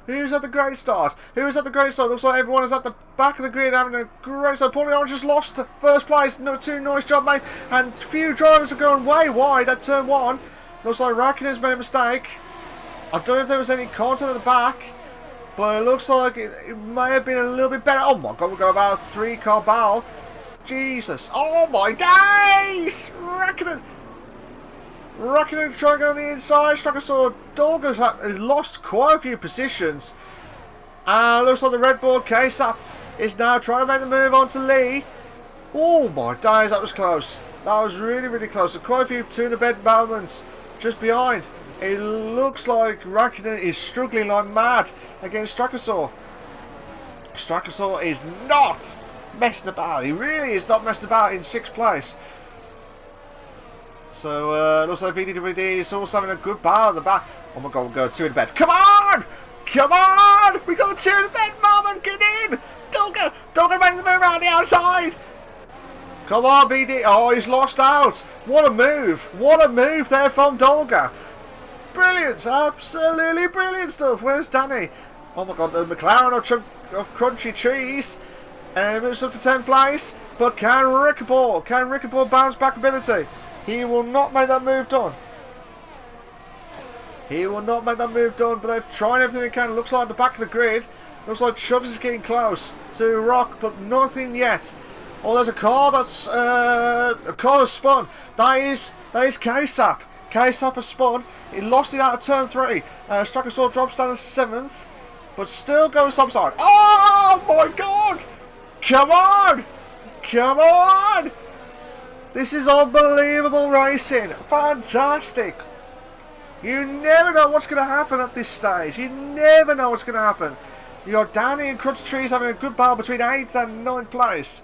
Who's at the great start? Looks like everyone is at the back of the grid having a great start. Paulie Orange just lost first place. No, 2 Noise Job mate, and few drivers are going way wide at turn 1. Looks like Rackinen has made a mistake. I don't know if there was any contact at the back, but it looks like it may have been a little bit better. Oh my god, we've got about a 3-car battle. Jesus. Oh my days! Rackinen trying to go on the inside. Strakasaur Dog has lost quite a few positions. And looks like the Red Bull case-up is now trying to make the move on to Lee. Oh my days, that was close. That was really, really close. So quite a few tuna-bed moments just behind. It looks like Raikkonen is struggling like mad against Strakasaur. Strakasaur is not messing about. He really is not messing about in 6th place. So, looks like VDWD is also having a good battle at the back. Oh my god, we'll go 2 in the bed. Come on! Come on! We got a 2 in the bed moment! Get in! Don't go make the move around the outside! Come on, VD. Oh, he's lost out. What a move. What a move there from Dolga. Brilliant. Absolutely brilliant stuff. Where's Danny? Oh my god, the McLaren of crunchy cheese. Moves up to 10th place. But can Rickenball bounce back ability? He will not make that move done. He will not make that move done, but they're trying everything they can. Looks like the back of the grid. Looks like Chubbs is getting close to Rock, but nothing yet. Oh, there's a car that's spun. That is K-Sap. K-Sap has spun. He lost it out of turn 3. Strakasaur drops down to 7th, but still goes top side. Oh my god! Come on! Come on! This is unbelievable racing. Fantastic. You never know what's going to happen at this stage. You never know what's going to happen. You got Danny and Crunch Trees having a good battle between 8th and 9th place.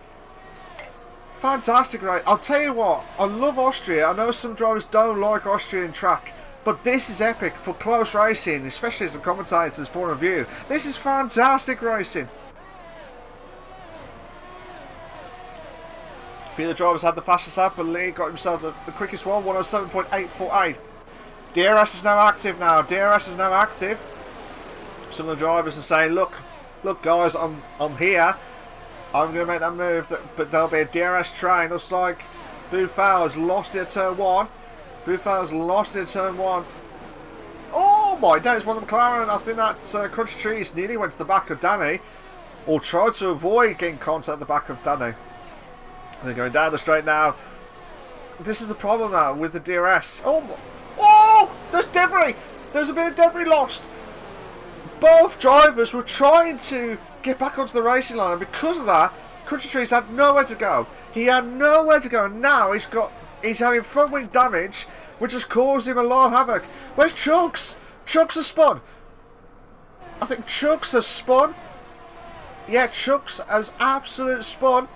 Fantastic, right? I'll tell you what, I love Austria. I know some drivers don't like Austrian track, but this is epic for close racing, especially as a commentator's point of view. This is fantastic racing. A few of the drivers had the fastest lap, but Lee got himself the quickest one, 107.848. DRS is now active now. DRS is now active. Some of the drivers are saying, look guys, I'm here. I'm going to make that move, but there'll be a DRS train. Looks like Buffour's lost it at turn 1. Buffour's lost it at turn 1. Oh my days, one of McLaren. I think that Crunch Trees nearly went to the back of Danny, or tried to avoid getting contact at the back of Danny. They're going down the straight now. This is the problem now with the DRS. Oh, there's debris. There's a bit of debris lost. Both drivers were trying to get back onto the racing line, and because of that, Country Trees had nowhere to go. He had nowhere to go, and now he's having front wing damage, which has caused him a lot of havoc. Where's Chugs? Chugs has spun. I think Chugs has spun. Yeah, Chugs has absolute spun.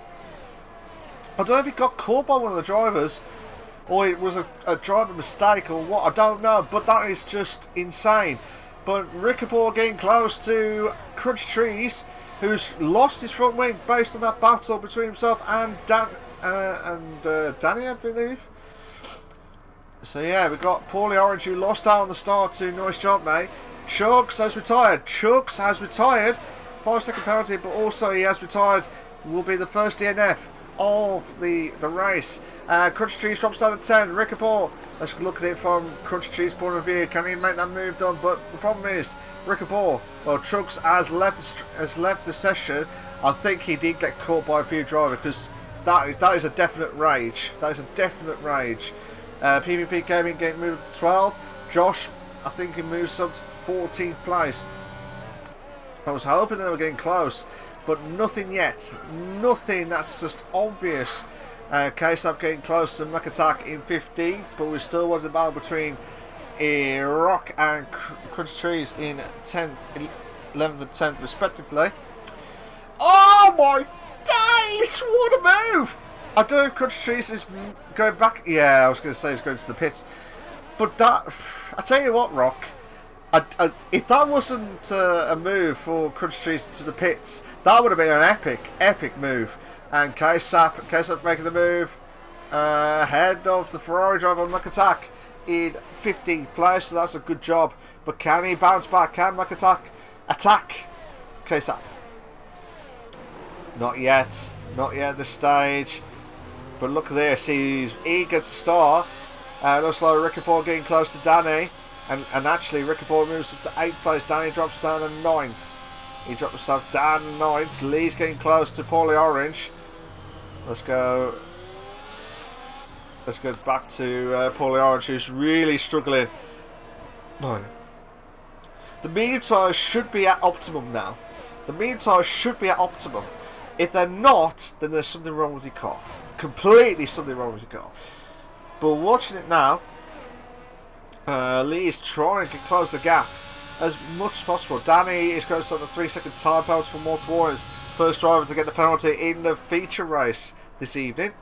I don't know if he got caught by one of the drivers, or it was a driver mistake, or what, I don't know, but that is just insane. But Rickenball getting close to Crunch Trees, who's lost his front wing based on that battle between himself and Danny, I believe. So yeah, we've got Paulie Orange, who lost out on the start to Nice Job, mate. Chugs has retired. Chugs has retired. 5-second penalty, but also he has retired. Will be the first DNF of the race. Crunch Trees drops down to 10. Rickenball, let's look at it from Crunch Trees' point of view. Can he make that move done? But the problem is, Rickenball, well, Chugs has left the session. I think he did get caught by a few drivers, because that is a definite rage. That is a definite rage. PvP Gaming getting moved to 12. Josh, I think he moves up to 14th place. I was hoping they were getting close, but nothing yet. Nothing that's just obvious. K-Sap getting close to Makatak in 15th, but we still want a battle between Rock and Crunch Trees in 10th, 11th and 10th respectively. Oh my days! What a move! I don't know if Crunch Trees is going back. Yeah, I was going to say he's going to the pits. But that, I tell you what, Rock, if that wasn't a move for Crunch Trees to the pits, that would have been an epic move. And K-Sap making the move ahead of the Ferrari driver Makatak in 15th place, so that's a good job. But can he bounce back? Can Makatak attack K-Sap? Not yet. Not yet at this stage. But look at this, he's eager to start. Looks like Rickenball getting close to Danny. And actually, Rickenball moves up to 8th place. Danny drops down to 9th. He drops himself down to 9th. Lee's getting close to Paulie Orange. Let's go back to Paulie Orange, who's really struggling. No. The medium tyres should be at optimum now. The medium tyres should be at optimum. If they're not, then there's something wrong with your car. Completely something wrong with your car. But watching it now, Lee is trying to close the gap as much as possible. Danny is going to start the 3-second time penalty for multiple warnings. First driver to get the penalty in the feature race this evening.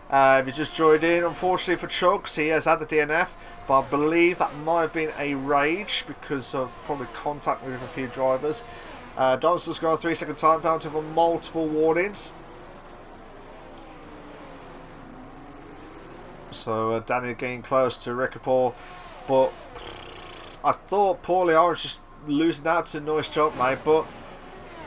If you just joined in, unfortunately for Chugs, he has had the DNF, but I believe that might have been a rage because of probably contact with a few drivers. Donaldson's got a 3-second time penalty for multiple warnings. So Danny getting close to Ricapor, but I thought Paulie Orange just losing out to Noise Job, mate, but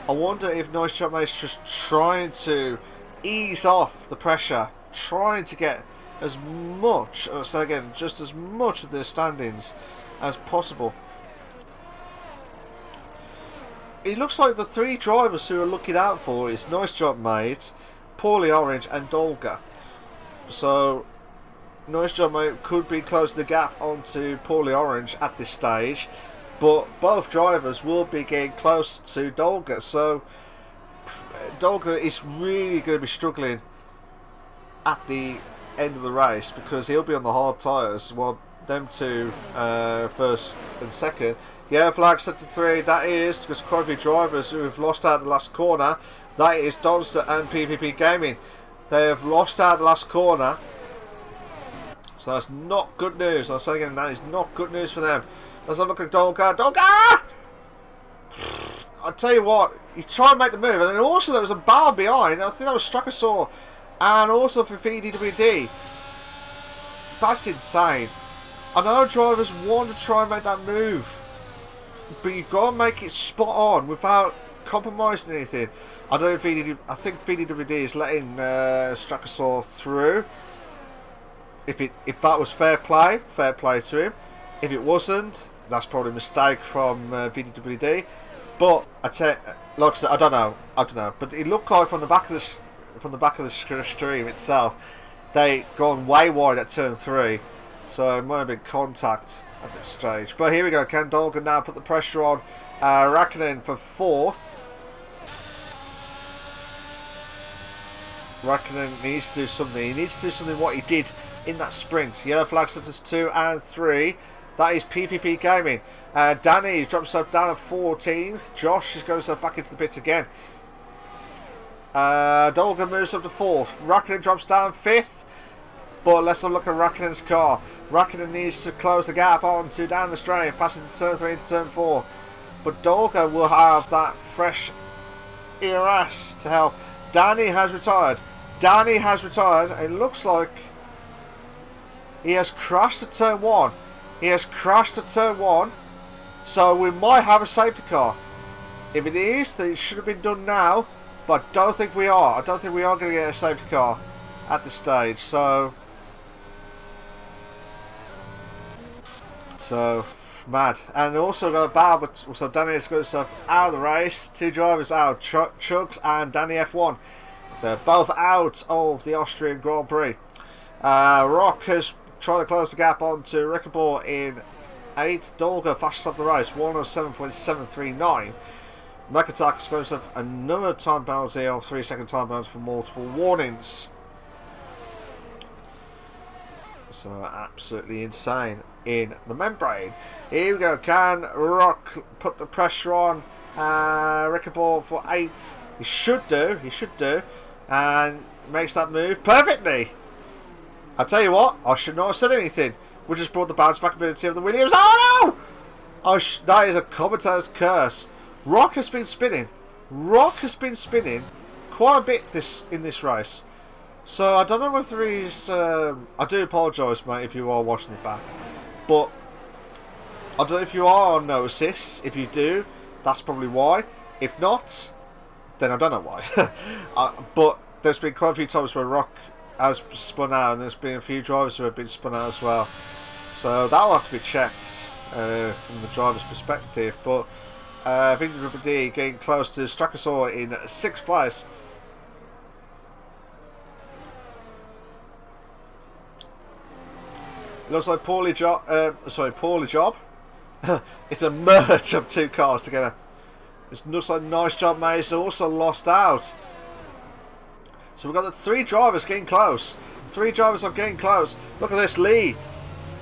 I wonder if Noise Job is just trying to ease off the pressure, trying to get as much, or say again, just as much of the standings as possible. It looks like the three drivers who are looking out for is Noise Job Mate, Paulie Orange and Dolga. So Noise Job Mate could be closing the gap onto Paulie Orange at this stage, but both drivers will be getting close to Dolga. So Dolga is really going to be struggling at the end of the race because he'll be on the hard tyres while them two first and second. Yeah, flag set to 3. That is because quite a few drivers who have lost out the last corner. That is Donster and PvP Gaming. They have lost out the last corner, so that's not good news. I'll say again, that is not good news for them. Let's have a look at Dolga. Dolga! I'll tell you what, you try and make the move, and then also there was a bar behind. I think that was Strakasaur, and also for VDWD. That's insane. I know drivers want to try and make that move, but you've got to make it spot on without compromising anything. I don't know if I think VDWD is letting Strakasaur through. If that was fair play to him. If it wasn't, that's probably a mistake from VDWD. But like I said, I don't know. But it looked like from the back of the stream itself, they gone way wide at turn 3, so it might have been contact at this stage. But here we go. Ken Dolgan now put the pressure on Raikkonen for 4th. Raikkonen needs to do something. He needs to do something what he did in that sprint. Yellow flag centers 2 and 3. That is PvP Gaming. Danny drops himself down at 14th. Josh is going himself back into the pits again. Dolgan moves up to 4th. Raikkonen drops down 5th. But let's have a look at Raikkonen's car. Raikkonen needs to close the gap on to down the straight, passing to turn 3 into turn 4. But Dolga will have that fresh ERS to help. Danny has retired. It looks like he has crashed at turn 1. So we might have a safety car. If it is, then it should have been done now. But I don't think we are. going to get a safety car at this stage. So mad. And also got a battle, but so Danny has got himself out of the race. 2 drivers out, Chugs and Danny F1. They're both out of the Austrian Grand Prix. Rock has tried to close the gap onto Rickenball in 8th. Dolga flashes up the race, 107.739. Mekatak has got himself another time penalty of 3-second time penalty for multiple warnings. So absolutely insane in the membrane. Here we go. Can Rock put the pressure on Rickenball for 8th? He should do. And makes that move perfectly. I'll tell you what, I should not have said anything. We just brought the bounce back ability of the Williams. Oh no! That is a commentator's curse. Rock has been spinning quite a bit in this race. So I don't know whether he's... I do apologise, mate, if you are watching it back. But I don't know if you are on notice. If you do, that's probably why. If not, then I don't know why. But there's been quite a few times where Rock has spun out, and there's been a few drivers who have been spun out as well. So that will have to be checked from the driver's perspective. But VWD getting close to Strakasaur in 6th place. It looks like poorly job. It's a merge of 2 cars together. It looks like Nice Job Mate is also lost out. So we've got the 3 drivers getting close. 3 drivers are getting close. Look at this, Lee.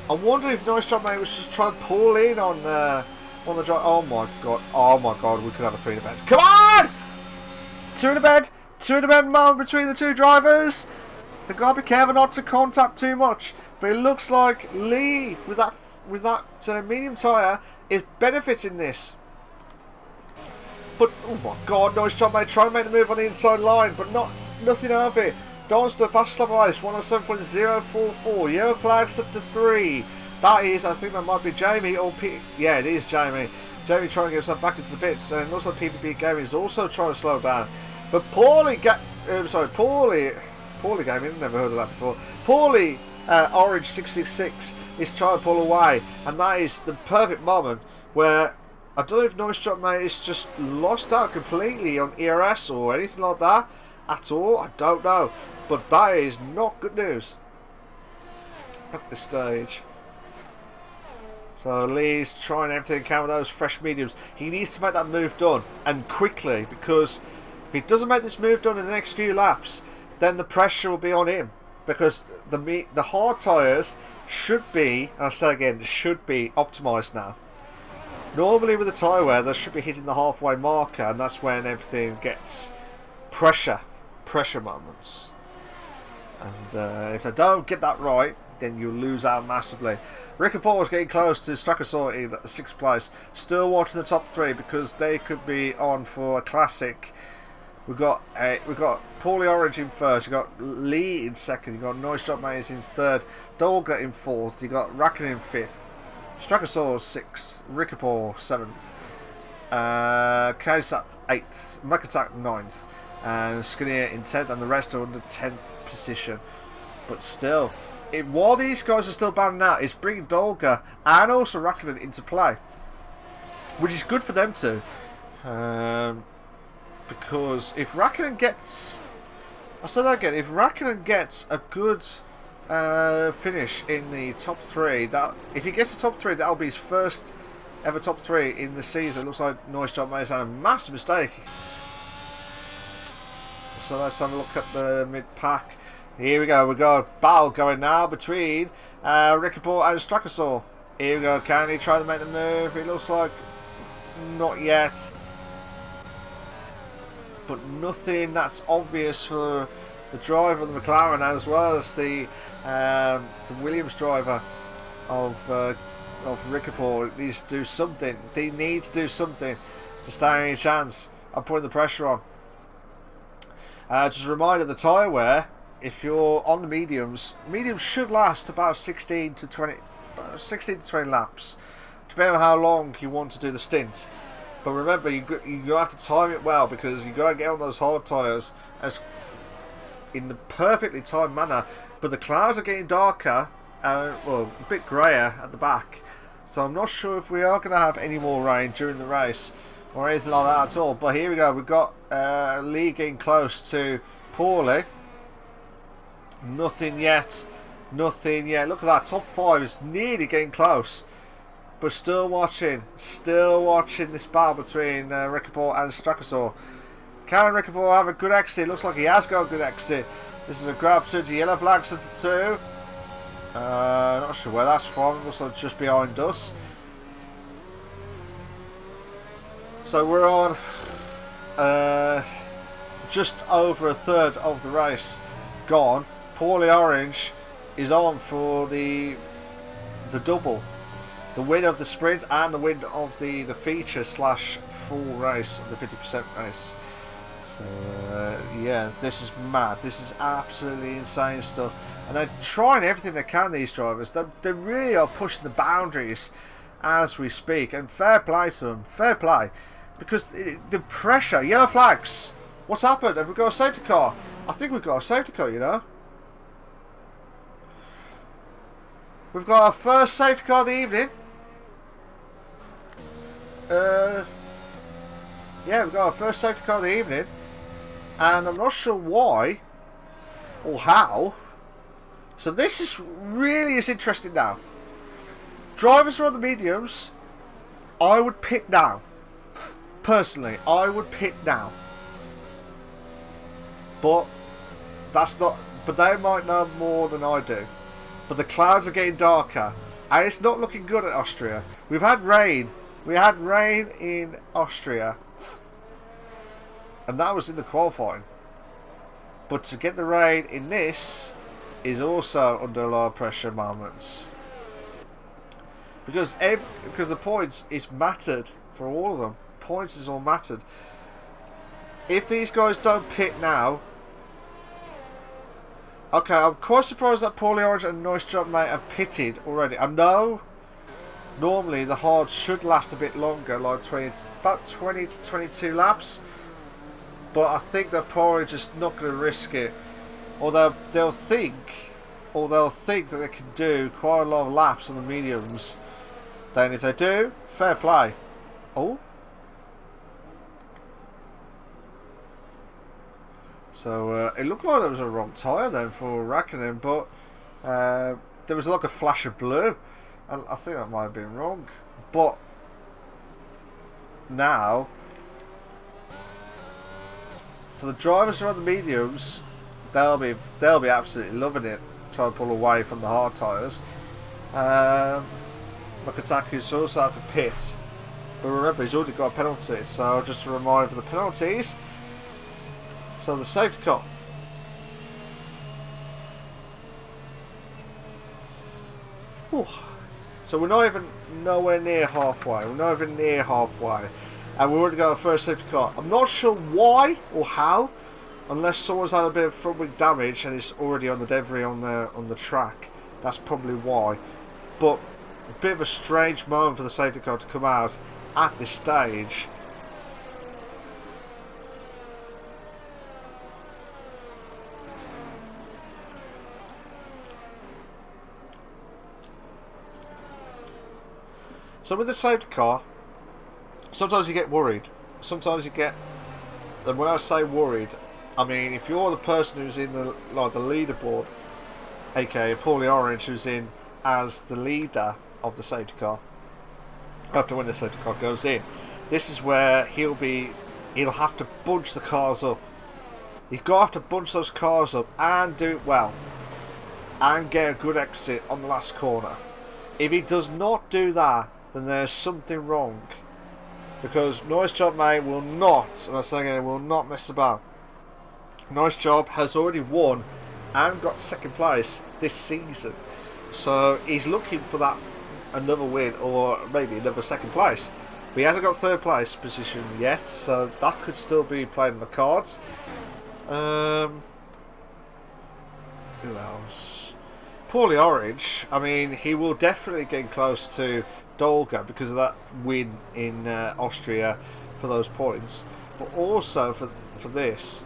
I wonder if Nice Job Mate was just trying to pull in on the drive. Oh my god. Oh my god. We could have a 3 in the bed. Come on! 2 in the bed. 2 in the bed moment between the 2 drivers. They've got to be careful not to contact too much. But it looks like Lee, with that medium tyre, is benefiting this. But, oh my god, Nice Job Mate trying to make the move on the inside line, but nothing of it. Donster, fast lap of ice, 107.044. Yellow flag set to 3. That is, I think that might be Jamie or Pete. Yeah, it is Jamie. Jamie trying to get himself back into the pits. And also PPP Gaming is also trying to slow down. But Paulie Gaming, never heard of that before. Paulie Orange 666 is trying to pull away. And that is the perfect moment where I don't know if Nice Job Mate is just lost out completely on ERS or anything like that at all. I don't know. But that is not good news at this stage. So Lee's trying everything he can with those fresh mediums. He needs to make that move done, and quickly, because if he doesn't make this move done in the next few laps, then the pressure will be on him. Because the hard tyres should be, and I say again, should be optimised now. Normally with the tyre wear, they should be hitting the halfway marker, and that's when everything gets pressure moments. And if they don't get that right, then you lose out massively. Rick and Paul is getting close to Strakasaur in 6th place. Still watching the top 3 because they could be on for a classic. We've got Paulie Orange in 1st. You've got Lee in 2nd. You've got Nice Job Mate in 3rd. Dolga in 4th. You've got Racken in 5th. Strakasaur 6th. Rickapore 7th. Kaisap 8th. Mukatak 9th. And Skinner in 10th. And the rest are under 10th position. But still, while these guys are still banding out, it's bringing Dolga and also Rackinen into play, which is good for them too. Because if Rackinen gets, I'll say that again, if Rackinen gets a good finish in the top 3, if he gets a top 3, that'll be his first ever top 3 in the season. It looks like Nice Job Mate has had a massive mistake. So let's have a look at the mid-pack. Here we go. We've got battle going now between Rickaport and Strakasaur. Here we go. Can he try to make the move? It looks like not yet. But nothing that's obvious for the driver of the McLaren, as well as the Williams driver of Rickaport. Needs to do something. They need to do something to stand any chance of putting the pressure on. Just a reminder, the tyre wear, if you're on the mediums should last about 16 to 20 laps, depending on how long you want to do the stint. But remember, you have to time it well, because you got to get on those hard tyres as in the perfectly timed manner. But the clouds are getting darker, well, a bit greyer at the back, so I'm not sure if we are going to have any more rain during the race or anything like that at all. But here we go. We've got Lee getting close to Paulie. Nothing yet. Nothing yet. Look at that. Top 5 is nearly getting close. But still watching this battle between Rickaport and Strakasaur. Can Rickaport have a good exit? Looks like he has got a good exit. This is a grab to the yellow flag center 2. Not sure where that's from. Looks like just behind us. So we're on just over a third of the race gone. Paulie Orange is on for the double, the win of the sprint and the win of the feature / full race, the 50% race. So yeah, this is mad. This is absolutely insane stuff, and they're trying everything they can. These drivers, they really are pushing the boundaries as we speak, and fair play to them. Fair play, because the pressure. Yellow flags. What's happened? Have we got a safety car? I think we've got a safety car, you know. We've got our first safety car of the evening. Yeah, we've got our first safety car of the evening. And I'm not sure why or how. So this is interesting now. Drivers are on the mediums. I would pit now. personally, I would pit now. But that's not. But they might know more than I do. But the clouds are getting darker, and it's not looking good at Austria. We've had rain. We had rain in Austria, and that was in the qualifying. But to get the rain in this is also under low pressure moments. Because the points is mattered for all of them. Points is all mattered. If these guys don't pit now, okay, I'm quite surprised that Paulie Orange and Nice Job Mate have pitted already. I know normally the hard should last a bit longer, like about 20 to 22 laps. But I think they're probably just not going to risk it. Or they'll think that they can do quite a lot of laps on the mediums. Then if they do, fair play. Oh. So it looked like there was a wrong tyre then for Raikkonen, but there was like a flash of blue, and I think that might have been wrong. But now, for the drivers around the mediums, they'll be absolutely loving it, trying to pull away from the hard tyres. Makataku's also out to pit, but remember he's already got a penalty, so just a reminder for the penalties. So the safety car. Whew. So we're not even nowhere near halfway. We're not even near halfway. And we've already got our first safety car. I'm not sure why or how, unless someone's had a bit of front wing damage and it's already on the debris on the track. That's probably why. But a bit of a strange moment for the safety car to come out at this stage. So with the safety car, sometimes you get worried. Sometimes you get, and when I say worried, I mean if you're the person who's in the leaderboard, aka Paulie Orange, who's in as the leader of the safety car, after when the safety car goes in, this is where he'll have to bunch the cars up. You've got to have to bunch those cars up and do it well, and get a good exit on the last corner. If he does not do that, then there's something wrong. Because Nice Job Mate will not, and I say again, will not mess about. Nice Job has already won and got second place this season. So he's looking for that another win or maybe another second place. But he hasn't got third place position yet, so that could still be played in the cards. Who else? Paulie Orange, I mean, he will definitely get close to Dolga because of that win in Austria for those points, but also for this,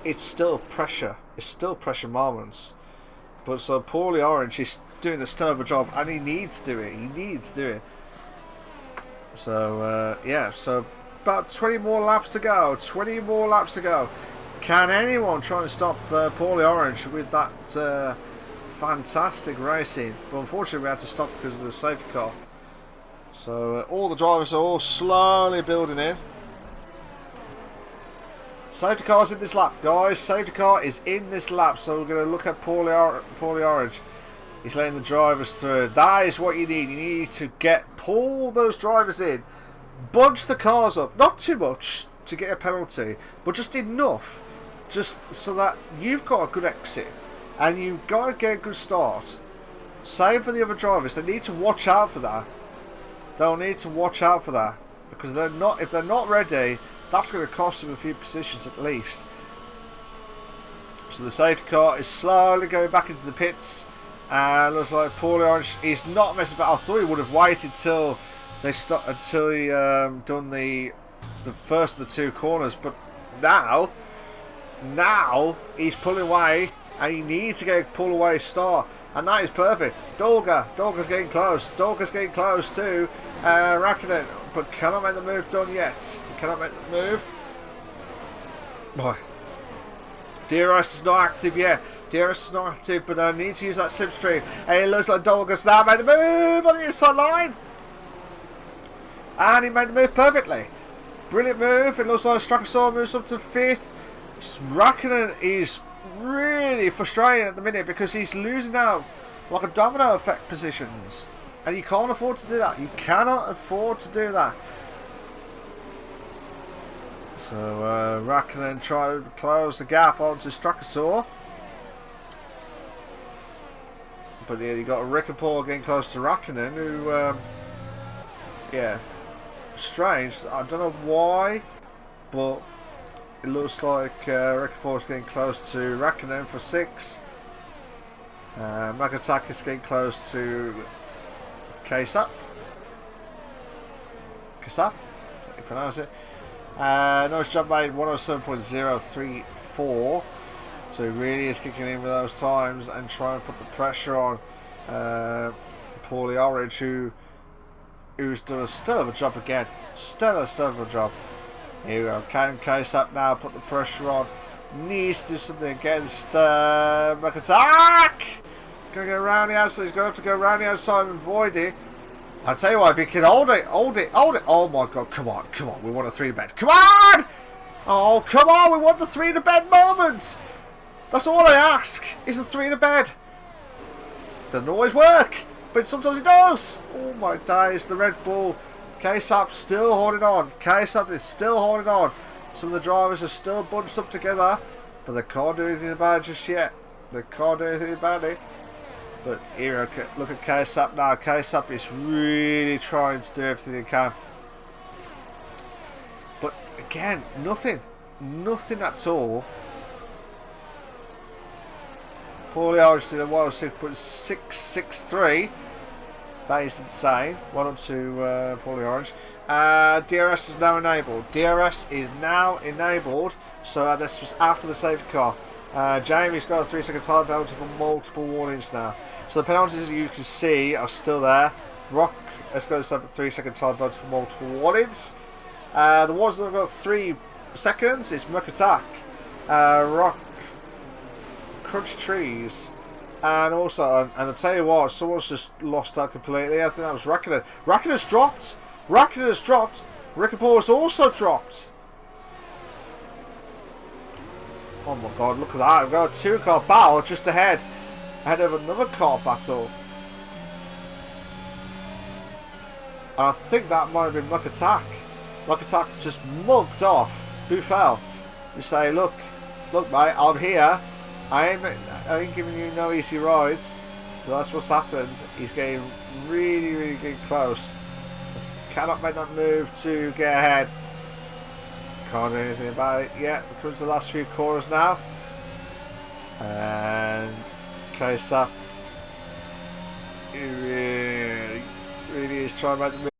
it's still pressure. It's still pressure moments. But so Paulie Orange is doing a stellar job, and he needs to do it. He needs to do it. So yeah, so about 20 more laps to go. 20 more laps to go. Can anyone try and stop Paulie Orange with that? Fantastic racing, but unfortunately we had to stop because of the safety car. So all the drivers are all slowly building in. Safety car's in this lap, guys. Safety car is in this lap, so we're going to look at Paulie Orange. He's letting the drivers through. That is what you need. You need to pull those drivers in, bunch the cars up, not too much to get a penalty, but just enough, just so that you've got a good exit. And you've got to get a good start. Same for the other drivers. They need to watch out for that. They'll need to watch out for that. Because if they're not ready, that's going to cost them a few positions at least. So the safety car is slowly going back into the pits. And looks like Paulie Orange, he's not messing about. I thought he would have waited till he done the first of the two corners. But now he's pulling away. And you need to get a pull away start, and that is perfect. Dolga's getting close. Dolga's getting close to Raikkonen, but cannot make the move done yet. He cannot make the move. Boy, DRS is not active yet. DRS is not active, but I need to use that slipstream. And it looks like Dolga's now made the move on the inside line. And he made the move perfectly. Brilliant move. It looks like Strakasaur moves up to 5th. Raikkonen is really frustrating at the minute because he's losing out like a domino effect positions. And you can't afford to do that. You cannot afford to do that. So Raikkonen trying to close the gap onto Strakasaur. But yeah, you got Rick and Paul getting close to Raikkonen, who, yeah, strange. I don't know why, but it looks like Rick and Paul's getting close to Raikkonen for 6. Magataki is getting close to Kasap. Kasap, how do you pronounce it? Nice job made, 107.034. So he really is kicking in with those times and trying to put the pressure on Paulie Orange, who's done a stellar of a job again. Stellar of a job. Here we go. Can Kasap now put the pressure on? Needs to do something against Makatak. Gonna go around the outside. He's going to have to go around the outside and avoid it. I tell you what, if he can hold it. Oh my god, come on. We want a 3 to bed. Come on! Oh, come on, we want the 3 to bed moment. That's all I ask, is the 3 to bed. Doesn't always work, but sometimes it does. Oh my days, the Red Bull. Kasap's still holding on. Kasap is still holding on. Some of the drivers are still bunched up together, but they can't do anything about it just yet. They can't do anything about it. But here, look at Kasap now. Kasap is really trying to do everything he can. But again, nothing at all. Paulie Orange did a 106.663. That is insane. Well done to Paulie Orange. DRS is now enabled. DRS is now enabled. So this was after the safety car. Jamie's got a 3-second time penalty for multiple warnings now. So the penalties you can see are still there. Rock has got a 3-second time penalty for multiple warnings. The ones that have got 3 seconds is Mukatak, Rock, Crunchy Trees, and also, and I tell you what, someone's just lost that completely. I think that was Raikkonen. Raikkonen's dropped. Raikkonen has dropped. Rick and Paul has also dropped. Oh my god, look at that. We've got a 2-car battle just ahead of another car battle. And I think that might have been Mukatak. Mukatak just mugged off Buffel. You say, look mate, I'm here. I ain't giving you no easy rides. So that's what's happened. He's getting really getting close. Cannot make that move to get ahead. Can't do anything about it yet. We're coming to the last few corners now. And Kasap really is trying to make the move.